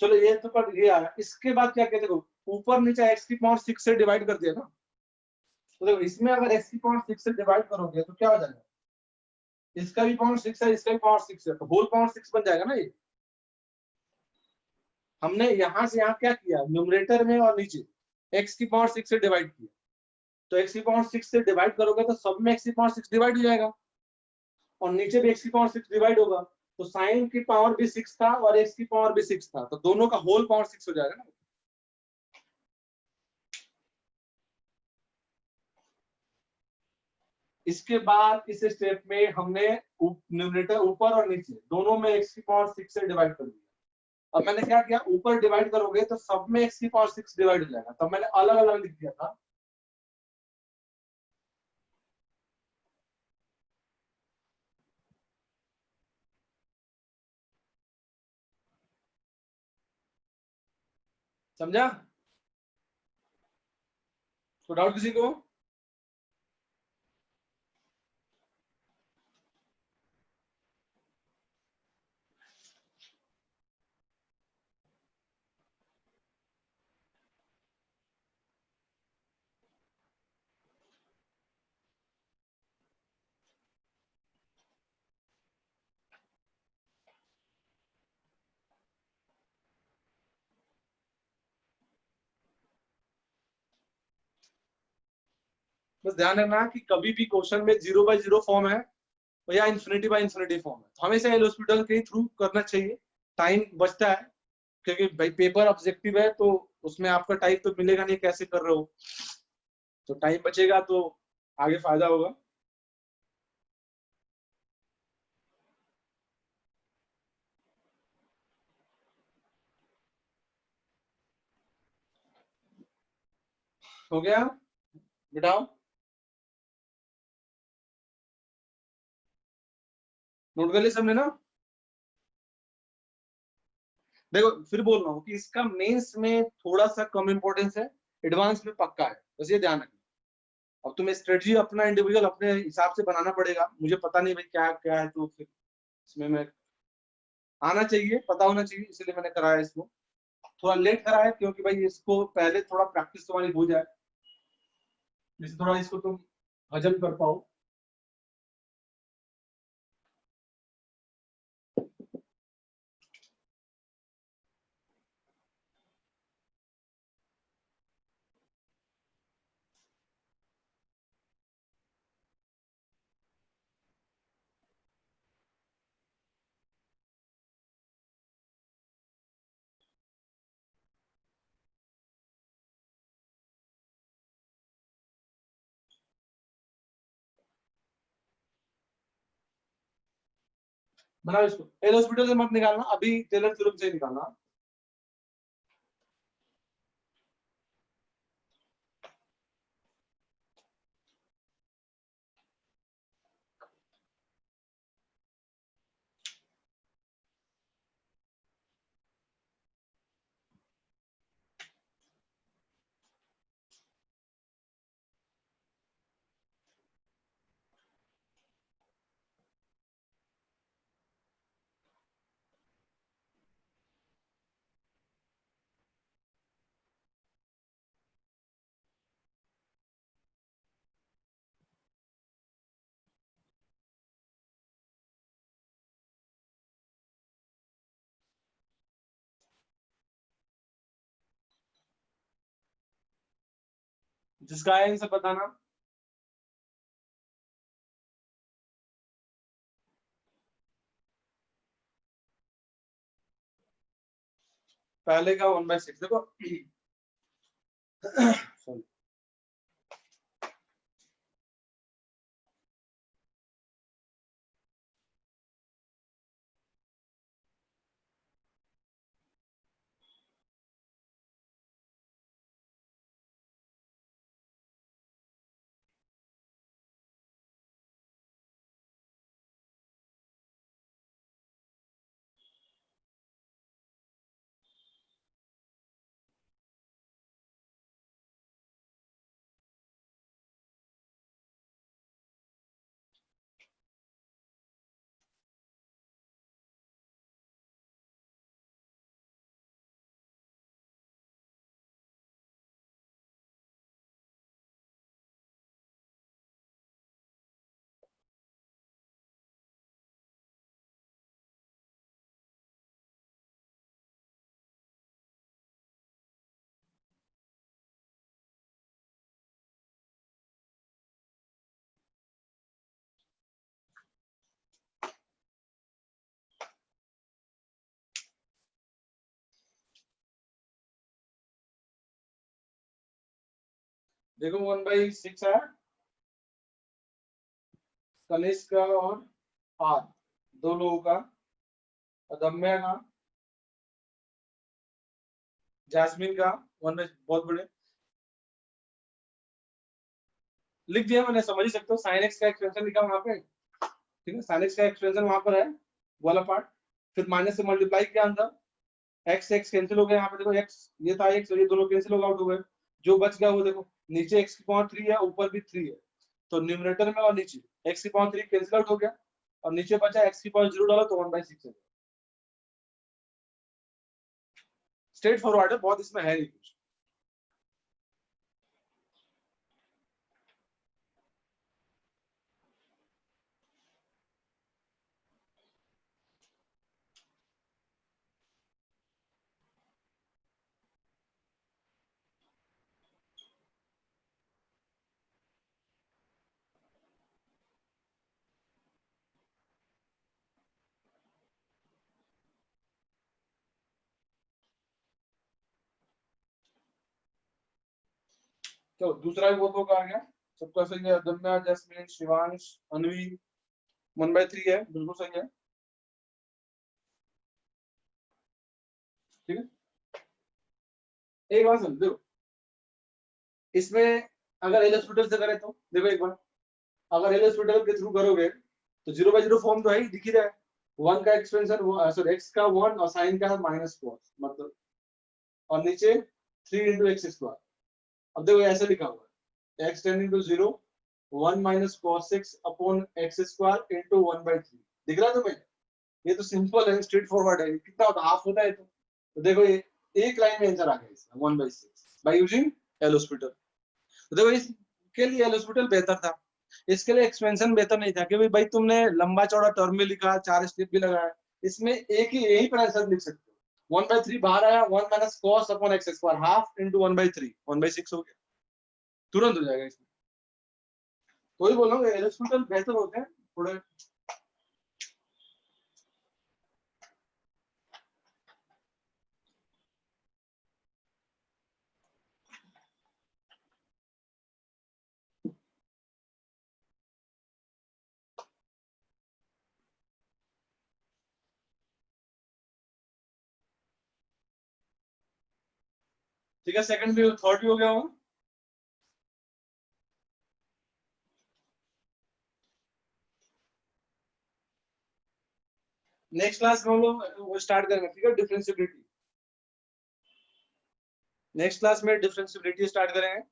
चलो ये तो पर ये आया, इसके बाद क्या कहते हो, ऊपर नीचे एक्स की पावर 6 से डिवाइड कर दिया ना, तो देखो इसमें अगर एक्स की पावर 6 से डिवाइड करोगे तो क्या हो जाएगा, इसका भी पावर 6 है, इसका भी पावर 6 है, तो होल पावर 6 बन जाएगा ना ये। हमने यहां से यहाँ क्या किया, न्यूमरेटर में और नीचे एक्स की पावर 6 से डिवाइड किया, तो एक्स की पावर 6 से डिवाइड करोगे तो सब में एक्स की पावर 6 डिवाइड हो जाएगा, और नीचे भी एक्स की पावर 6 डिवाइड होगा, तो साइन की पावर भी 6 था और एक्स की पावर भी 6 था, तो दोनों का होल पावर 6 हो जाएगा ना। इसके बाद इस स्टेप में हमने न्यूमरेटर ऊपर और नीचे दोनों में एक्स की पावर 6 से डिवाइड कर दिया। अब मैंने क्या किया, ऊपर डिवाइड करोगे तो सब में एक्स की पावर 6 डिवाइड हो जाएगा, तब मैंने अलग अलग लिख दिया था। समझा, तो डाउट किसी को। बस ध्यान रखना कि कभी भी क्वेश्चन में 0/0 फॉर्म है या इन्फिनिटी बाय इन्फिनिटी फॉर्म है, तो हमेशा एल हॉस्पिटल के थ्रू करना चाहिए, टाइम बचता है, क्योंकि भाई पेपर ऑब्जेक्टिव है तो उसमें आपका टाइम तो मिलेगा नहीं, कैसे कर रहे हो, तो टाइम बचेगा तो आगे फायदा होगा। हो गया, बताओ, नोट कर लिया सबने ना। देखो फिर बोल रहा हूँ कि इसका मेंस में थोड़ा सा कम इंपॉर्टेंस है, एडवांस में पक्का है, बस ये ध्यान रखना। अब तुम्हें स्ट्रेटजी अपना इंडिविजुअल अपने हिसाब से बनाना पड़ेगा, मुझे पता नहीं भाई क्या क्या है, तो फिर इसमें मैं आना चाहिए, पता होना चाहिए, इसलिए मैंने कराया इसको। थोड़ा लेट कराया क्योंकि भाई इसको पहले थोड़ा प्रैक्टिस तुम्हारी हो जाए, जिससे थोड़ा इसको तुम हजम कर पाओ। बनाओ इसको, एल हॉस्पिटल से मत निकालना, अभी टेलर थ्योरम से निकालना। जिसका है इनसे बताना। पहले का 1/6 देखो sorry, देखो 1/6 है, कनिष्क का और आर दो लोगों का, अदम्या का, जैस्मिन का, वन में बहुत बड़े लिख दिया मैंने, समझ ही सकते हो। साइन एक्स का एक्सपेंशन लिखा वहां पे, ठीक है, साइन एक्स का एक्सपेंशन वहां पर है, वाला पार्ट। फिर माइनस से मल्टीप्लाई किया अंदर, एक्स एक्स कैंसिल हो गया, यहाँ पे देखो एक्स, ये था एक्स और ये दोनों कैंसिल हो आउट हो गए। जो बच गया वो देखो, नीचे एक्स की पावर 3 है, ऊपर भी 3 है, तो न्यूमरेटर में और नीचे एक्स की पावर 3 कैंसिल आउट हो गया, और नीचे बचा एक्स की पावर 0 डाला तो 1/6 है। स्ट्रेट फॉरवर्ड है बहुत, इसमें है नहीं कुछ। तो दूसरा भी बहुत होगा आ गया, सबका सही है, अदम्या, जैस्मिन, शिवांश, अनवी, 1/3 है, बिल्कुल सही है, ठीक है। एक बात समझो, इसमें अगर एल हॉस्पिटल से करें तो देखो एक बार, अगर एल हॉस्पिटल के थ्रू करोगे तो 0/0 फॉर्म तो है ही, दिख ही रहा है। वन का एक्सपेंशन, सॉरी एक्स का वन और साइन का -4 मतलब, और नीचे 3 × x²। अब देखो ऐसे लिखा हुआ है, x tending to 0, 1 - cos6/x² into 1/3। दिख रहा है तुम्हें? ये तो सिंपल है, स्ट्रेट फॉरवर्ड है, कितना होता है, हाफ होता है। तो देखो ये एक लाइन में आंसर आ गया इसका, 1/6 बाय यूजिंग एल हॉस्पिटल। तो देखो इसके लिए एल हॉस्पिटल बेहतर था, इसके लिए एक्सपेंशन बेहतर नहीं था, क्योंकि भाई तुमने लंबा चौड़ा टर्म में लिखा, 4 स्टेप भी लगाया, इसमें एक ही यही पर आंसर लिख सकते हो। 1/3 बाहर आया, 1 - cos/x², हाफ इंटू 1/3, 1/6 हो गया, तुरंत हो जाएगा इसमें। तो ही बोल रहा हूँ एल हॉस्पिटल बेहतर होते हैं थोड़े। ठीक है, सेकंड भी, थर्ड भी हो गया होगा। नेक्स्ट क्लास में हम लोग वो स्टार्ट करेंगे, ठीक है, डिफरेंशिएबिलिटी। नेक्स्ट क्लास में डिफरेंशिएबिलिटी स्टार्ट करेंगे।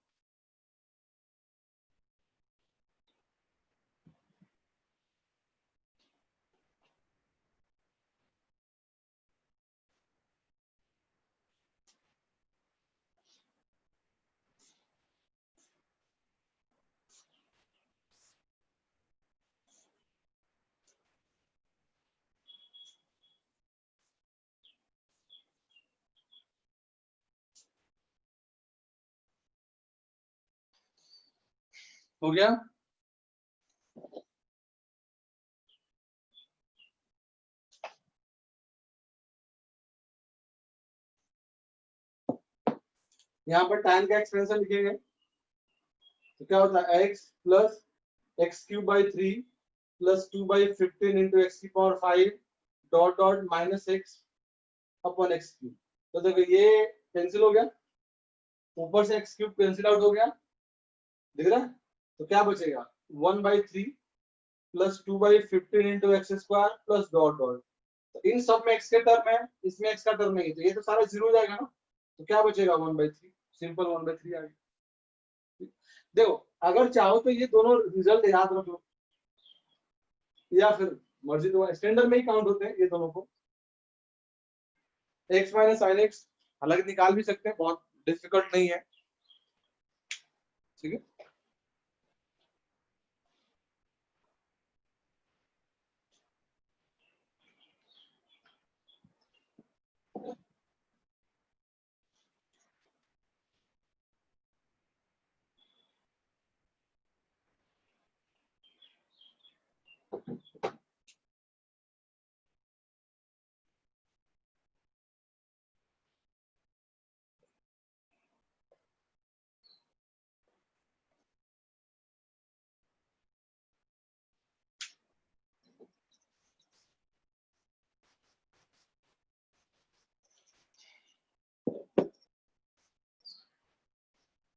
हो गया। यहाँ पर tan का एक्सपेंशन लिखेंगे, तो क्या होता है, x plus x³/3 plus 2/15 into x⁵ dot dot -x/x³। तो देखो ये कैंसिल हो गया, ऊपर से x³ कैंसिल आउट हो गया, दिख रहा है? तो क्या बचेगा, 1/3 plus 2/15 into x² plus dot dot. तो इन सब में x के टर्म है, इसमें x का टर्म नहीं है, तो ये तो सारा जीरो हो जाएगा ना, तो क्या बचेगा, 1/3, सिंपल 1/3 आ गया। देखो अगर चाहो तो ये दोनों रिजल्ट याद रख लो, या फिर मर्जी, तो स्टैंडर्ड में ही काउंट होते हैं ये दोनों को। x - sin x अलग निकाल भी सकते हैं, बहुत डिफिकल्ट नहीं है, ठीक है।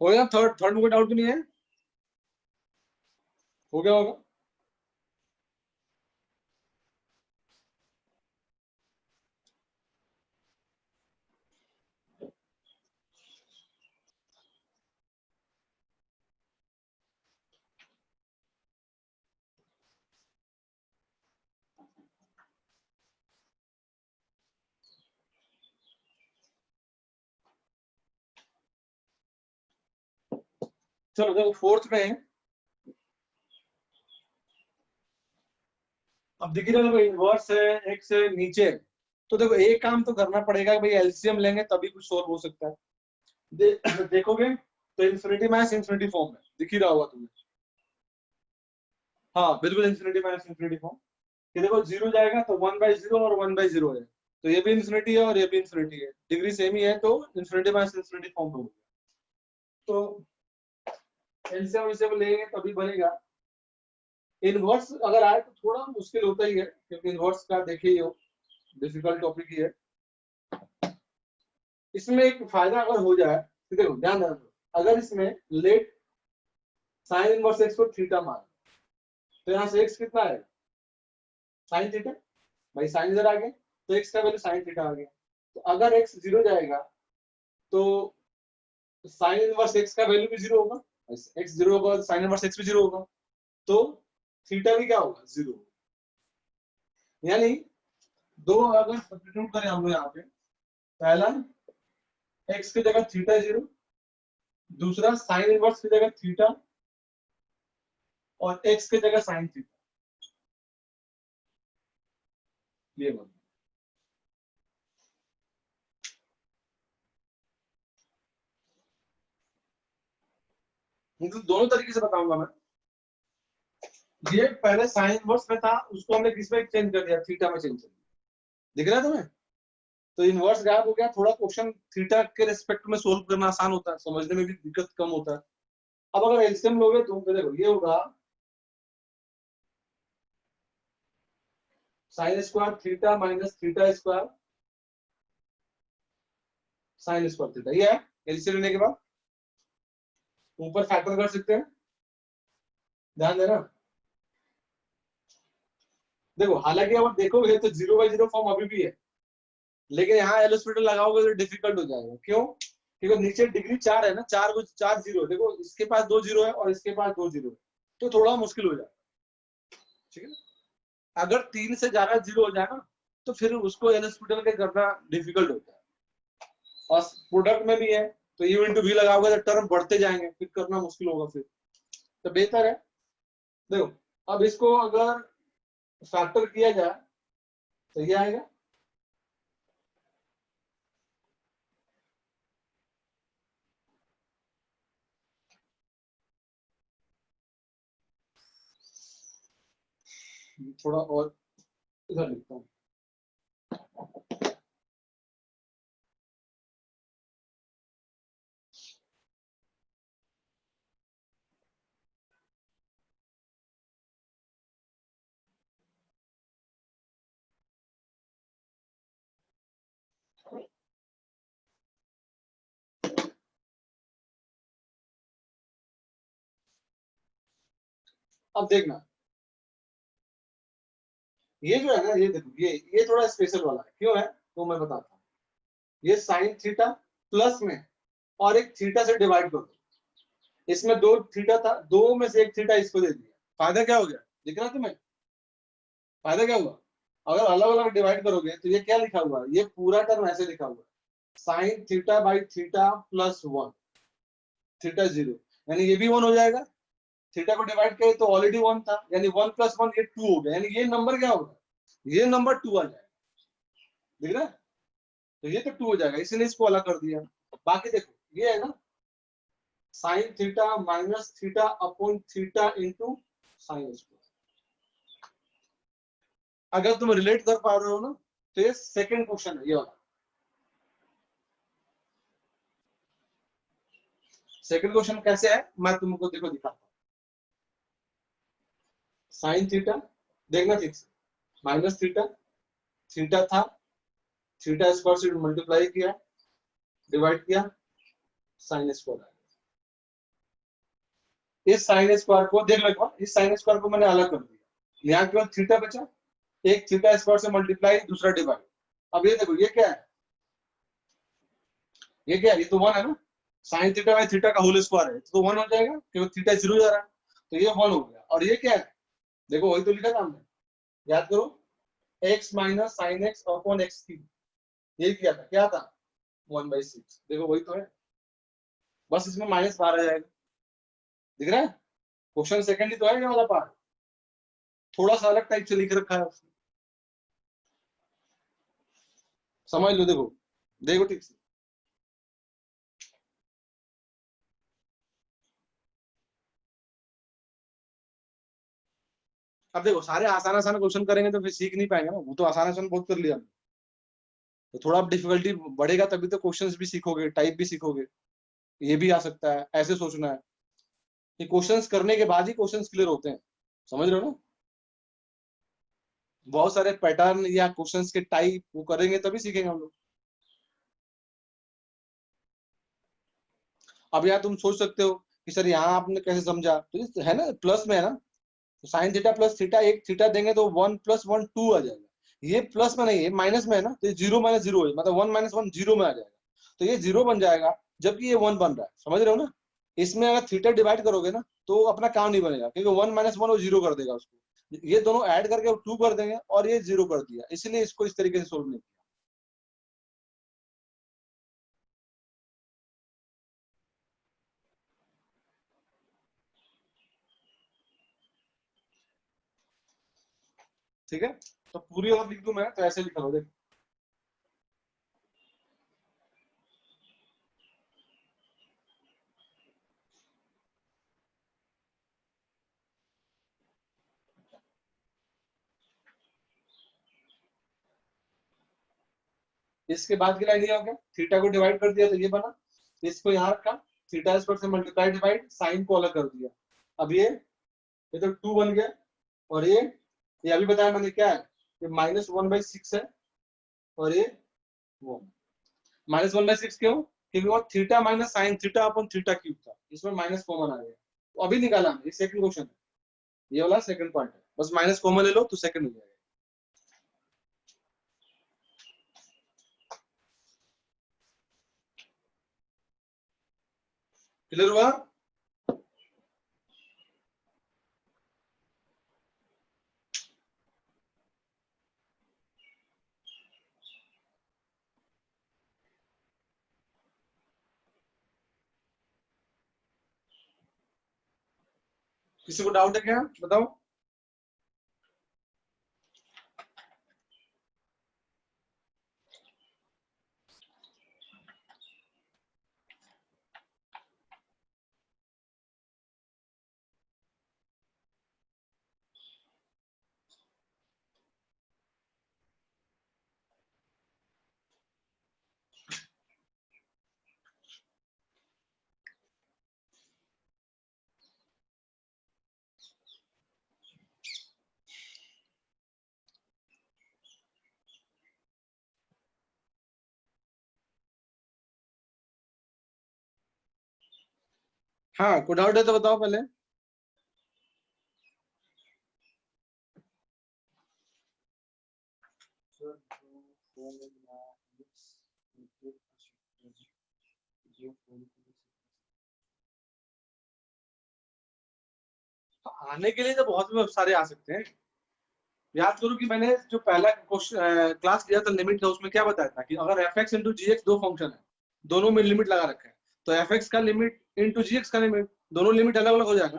हो गया? थर्ड थर्ड में कोई डाउट तो नहीं है? हो गया होगा। चलो देखो फोर्थ में है। अब दिख रहा है देखो, इनवर्स है, एक्स है, नीचे है। तो देखो एक काम तो करना पड़ेगा भाई, एलसीएम लेंगे तभी कुछ सोल्व हो सकता है। देखोगे तो इन्फिनिटी माइनस इन्फिनिटी फॉर्म है, दिख ही रहा होगा तुम्हें। हाँ बिल्कुल, इन्फिनिटी माइनस इन्फिनिटी फॉर्म। ये देखो जीरो जाएगा तो 1/0 और 1/0 है, तो ये भी इन्फिनिटी है और ये भी इन्फिनिटी है, डिग्री सेम ही है, तो इन्फिनिटी माइनस इन्फिनिटी फॉर्म हो गया। तो एलसीएम इसे लेंगे तभी बनेगा। इनवर्स अगर आए तो थोड़ा मुश्किल होता ही है, क्योंकि इनवर्स का देखिए ही हो, डिफिकल्ट टॉपिक ही है। इसमें एक फायदा अगर हो जाए तो देखो ध्यान देना, अगर इसमें लेट साइन इनवर्स एक्स को थीटा मान, तो यहाँ से एक्स कितना है, साइन थीटा। भाई साइन इधर आ गया तो एक्स का वैल्यू साइन थीटा आ गया। तो अगर एक्स जीरो जाएगा तो साइन इनवर्स एक्स का वैल्यू भी जीरो होगा, एक्स जीरो होगा तो साइन इनवर्स एक्स भी जीरो होगा, तो थीटा भी क्या होगा, जीरो। यानी दो अगर सब्स्टिट्यूट करें हम लोग यहाँ पे, पहला एक्स की जगह थीटा जीरो, दूसरा साइन इनवर्स की जगह थीटा, और एक्स की जगह साइन थीटा, ये बन। मतलब दोनों तरीके से बताऊंगा मैं। ये पहले साइन इनवर्स में था, उसको हमने किस में चेंज कर दिया, थीटा में चेंज कर दिया। दिख रहा है तुम्हें? तो इनवर्स गायब हो गया, थोड़ा क्वेश्चन थीटा के रिस्पेक्ट में सोल्व करना आसान होता है, समझने में भी दिक्कत कम होता है। अब अगर एलसीएम लोगे तो देखो ये होगा sine square theta minus theta square sine square theta, ये है एलसीएम लेने के बाद। ऊपर फैक्टर कर सकते हैं, ध्यान देना। देखो हालांकि अगर देखोगे तो 0/0 फॉर्म अभी भी है, लेकिन यहाँ एल हॉस्पिटल लगाओगे तो डिफिकल्ट हो जाएगा। क्यों? क्योंकि नीचे डिग्री 4 है ना, चार को 4 जीरो, देखो इसके पास 2 जीरो है और इसके पास 2 जीरो है, तो थोड़ा मुश्किल हो जाएगा। ठीक है, अगर 3 से ज्यादा जीरो हो जाए ना, तो फिर उसको एल हॉस्पिटल के करना डिफिकल्ट होता है। और प्रोडक्ट में भी है, तो यू इंटू वी लगाओगे तो टर्म बढ़ते जाएंगे, फिर करना मुश्किल होगा फिर। तो बेहतर है, देखो अब इसको अगर फैक्टर किया जाए तो ये आएगा थोड़ा और, इधर लिखता हूँ। अब देखना, ये जो है ना, ये देखो ये थोड़ा स्पेशल वाला है, क्यों है तो मैं बताता हूँ। ये साइन थीटा प्लस में और एक थीटा से डिवाइड कर दो, इसमें दो थीटा था, दो में से एक थीटा इसको दे दिया, फायदा क्या हो गया, दिख रहा तुम्हें? फायदा क्या हुआ? अगर अलग अलग डिवाइड करोगे तो ये क्या लिखा हुआ है, ये पूरा टर्म ऐसे लिखा हुआ है, sine theta by theta plus one, theta zero, यानी ये भी वन हो जाएगा। थीटा को डिवाइड करे तो ऑलरेडी वन था, यानी वन प्लस वन ये टू हो गया, यानी ये नंबर क्या होगा, ये नंबर टू आ जाएगा। दिख रहा है? तो ये तो टू हो जाएगा, इसीलिए इसको अलग कर दिया। बाकी देखो ये है ना, sine theta minus theta upon theta into sine square. अगर तुम रिलेट कर पा रहे हो ना, तो ये सेकंड क्वेश्चन है, ये वाला सेकंड क्वेश्चन कैसे है मैं तुमको देखो दिखाता हूँ। साइन थीटा, देखना ठीक से, माइनस थीटा, थीटा था, थीटा स्क्वायर से मल्टीप्लाई किया, डिवाइड किया, साइन स्क्वायर। इस साइन स्क्वायर को देख लो एक बार, इस साइन स्क्वायर को मैंने अलग कर दिया, यहाँ केवल थीटा बचा, एक थीटा स्क्वायर से मल्टीप्लाई, दूसरा डिवाइड। अब ये देखो ये क्या है, ये क्या है, ये तो वन है ना, साइन थीटा बाई थीटा का होल स्क्वायर है तो वन हो जाएगा, क्योंकि थीटा जीरो जा रहा है, तो ये वन हो गया। और ये क्या है, देखो वही तो लिखा था हमने, याद करो, x minus sine x upon x की, ये किया था, क्या था, 1/6, देखो वही तो है, बस इसमें माइनस बाहर आ जाएगा, दिख रहा है, क्वेश्चन सेकंड ही तो है ये वाला पार्ट, थोड़ा सा अलग टाइप से लिख रखा है उसने, समझ लो, देखो देखो ठीक से। अब देखो सारे आसान आसान क्वेश्चन करेंगे तो फिर सीख नहीं पाएंगे ना, वो तो आसान आसान बहुत कर लिया, तो थोड़ा डिफिकल्टी बढ़ेगा तभी तो क्वेश्चंस भी सीखोगे, टाइप भी सीखोगे, ये भी आ सकता है, ऐसे सोचना है, ये क्वेश्चंस करने के बाद ही क्वेश्चंस क्लियर होते हैं, समझ रहे हो ना, बहुत सारे पैटर्न या क्वेश्चंस के टाइप वो करेंगे तभी सीखेंगे हम लोग। अब यार तुम सोच सकते हो कि सर यहाँ आपने कैसे समझा, तो ये है ना प्लस में है ना, तो साइन थीटा प्लस थीटा, एक थीटा देंगे तो 1+1 2 आ जाएगा, ये प्लस में नहीं है माइनस में है ना, तो जीरो माइनस जीरो है, मतलब 1 - 1 जीरो में आ जाएगा, तो ये जीरो बन जाएगा, जबकि ये वन बन रहा है, समझ रहे हो ना। इसमें अगर थीटा डिवाइड करोगे ना तो अपना काम नहीं बनेगा, क्योंकि 1 - 1 वो जीरो कर देगा उसको, ये दोनों ऐड करके 2 कर देंगे और ये जीरो कर दिया, इसलिए इसको इस तरीके से सोल्व नहीं किया, ठीक है। तो पूरी और लिख दूं मैं तो ऐसे लिखा हो, देख, इसके बाद की लाइन ये हो गया, थीटा को डिवाइड कर दिया तो ये बना, इसको यहाँ रखा, थीटा स्क्वायर से मल्टीप्लाई डिवाइड, साइन को अलग कर दिया, अब ये तो 2 बन गया, और ये अभी बताया मैंने क्या है, ये -1/6 है, और ये वो -1/6 क्यों, क्योंकि वो थीटा माइनस साइन थीटा अपन थीटा क्यूब था, इसमें माइनस कॉमन आ गया, तो अभी निकाला हमने, ये सेकंड क्वेश्चन है, ये वाला सेकंड पॉइंट है, बस माइनस कॉमन ले लो तो सेकंड हो जाएगा, क्लियर हुआ। किसी को डाउट है क्या, बताओ। हाँ कोई डाउट है तो बताओ पहले। आने के लिए तो बहुत सारे आ सकते हैं, याद करो कि मैंने जो पहला क्वेश्चन क्लास लिया था लिमिट का, उसमें क्या बताया था कि अगर एफ एक्स इंटू जी एक्स दो फंक्शन है, दोनों में लिमिट लगा रखा है, तो एफ एक्स का लिमिट इंटू जी एक्स का लिमिट, दोनों लिमिट अलग अलग हो जाएगा,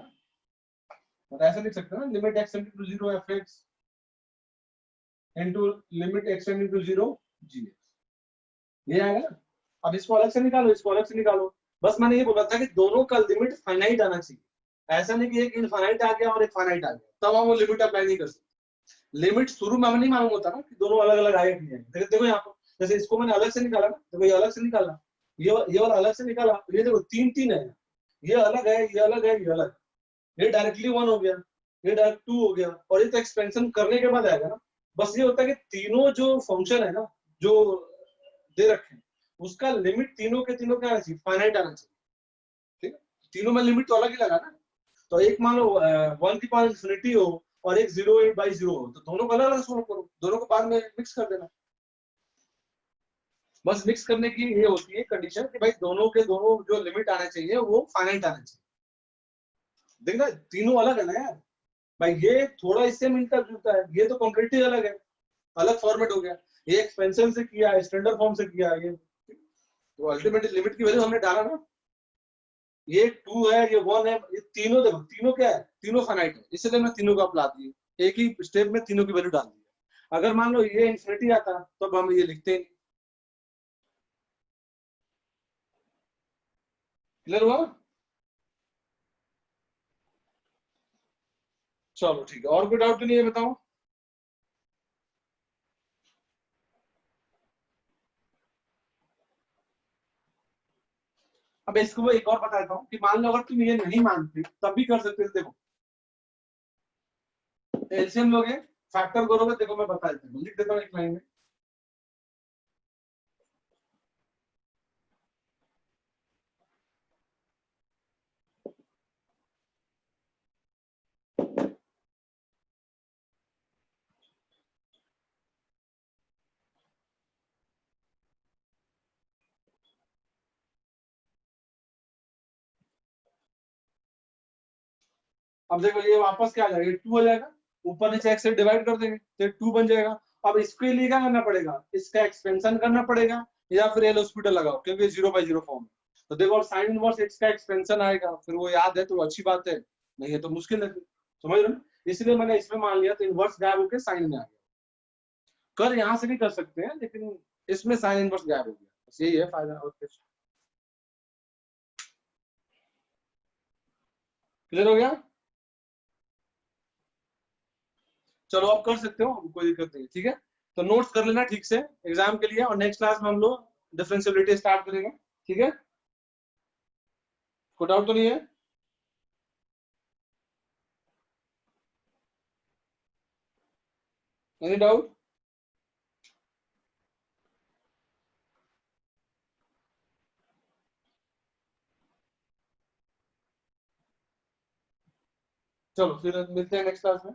तो ऐसा लिख सकते हैं ना, limit X into zero F X into limit X into zero G X, ये आएगा ना। अब इसको अलग से निकालो, इसको अलग से निकालो, बस मैंने ये बोला था कि दोनों का लिमिट फाइनाइट आना चाहिए, ऐसा नहीं कि एक इनफाइनाइट आ गया और एक फाइनाइट आ गया तब हम वो लिमिट अप्लाई नहीं कर सकते, लिमिट शुरू में हमें नहीं मालूम होता ना कि दोनों अलग अलग आए कि नहीं आए। देखो यहाँ पर जैसे इसको मैंने अलग से निकाला ना, देखो ये अलग से निकाला, ये वाला अलग से निकाला, ये देखो 3 3 है, ये अलग है, ये अलग है, ये अलग, ये डायरेक्टली 1 हो गया, ये डायरेक्ट 2 हो गया, और ये तो एक्सपेंशन करने के बाद आएगा ना। बस ये होता है कि तीनों जो फंक्शन है ना, जो दे रखे हैं, उसका लिमिट तीनों के तीनों क्या आना चाहिए, फाइनाइट आना चाहिए, ठीक है, तीनों में लिमिट तो अलग ही लगा ना, तो एक मान लो 1 की पावर इंफिनिटी हो और एक 0/0 हो, तो दोनों को अलग अलग सॉल्व करो, दोनों को बाद में मिक्स कर देना। बस मिक्स करने की ये होती है कंडीशन कि भाई दोनों के दोनों जो लिमिट आने चाहिए वो फाइनाइट आने चाहिए। देखना तीनों अलग है ना यार, भाई ये थोड़ा इससे मिलता जुलता है, ये तो कम्प्लीटली अलग है, अलग फॉर्मेट हो गया। ये एक्सपेंशन से किया है, स्टैंडर्ड फॉर्म से किया है, ये तो अल्टीमेटली लिमिट की वैल्यू हमने डाला ना, ये 2 है, ये 1 है, ये तीनों देखो, तीनों क्या है, तीनों फाइनाइट है, इसलिए मैं तीनों को अपला दिए, एक ही स्टेप में तीनों की वैल्यू डाल दी। अगर मान लो ये इंफिनिटी आता तो अब हम ये लिखते ही नहीं। क्लियर हुआ? चलो ठीक है, और कोई डाउट तो नहीं है, बताओ। अब इसको मैं एक और बता देता हूँ कि मान लो अगर तुम ये नहीं मानते तब भी कर सकते थे। देखो एलसीएम लोगे, फैक्टर करोगे, देखो मैं बता देता हूँ, लिख देता हूँ एक लाइन में। अब देखो ये वापस क्या आ जाएगा, 2 आ जाएगा, ऊपर नीचे x से डिवाइड कर देंगे तो 2 बन जाएगा। अब इसके लिए क्या करना पड़ेगा, इसका एक्सपेंशन करना पड़ेगा या फिर एल हॉस्पिटल लगाओ, क्योंकि 0/0 फॉर्म है। तो देखो साइन इनवर्स x का एक्सपेंशन आएगा, फिर वो याद है तो अच्छी बात है, नहीं है तो मुश्किल है, समझ रहे हो? इसलिए मैंने इसमें मान लिया तो इनवर्स गायब होकर साइन में आ गया। कर यहाँ से भी कर सकते हैं, लेकिन इसमें साइन इनवर्स गायब हो गया, बस यही है फायदा और कुछ। क्लियर हो गया? चलो आप कर सकते हो, कोई दिक्कत नहीं, ठीक है। तो नोट्स कर लेना ठीक से एग्जाम के लिए, और नेक्स्ट क्लास में हम लोग डिफरेंशियबिलिटी स्टार्ट करेंगे, ठीक है। कोई डाउट तो नहीं है? Any doubt? चलो फिर मिलते हैं नेक्स्ट क्लास में।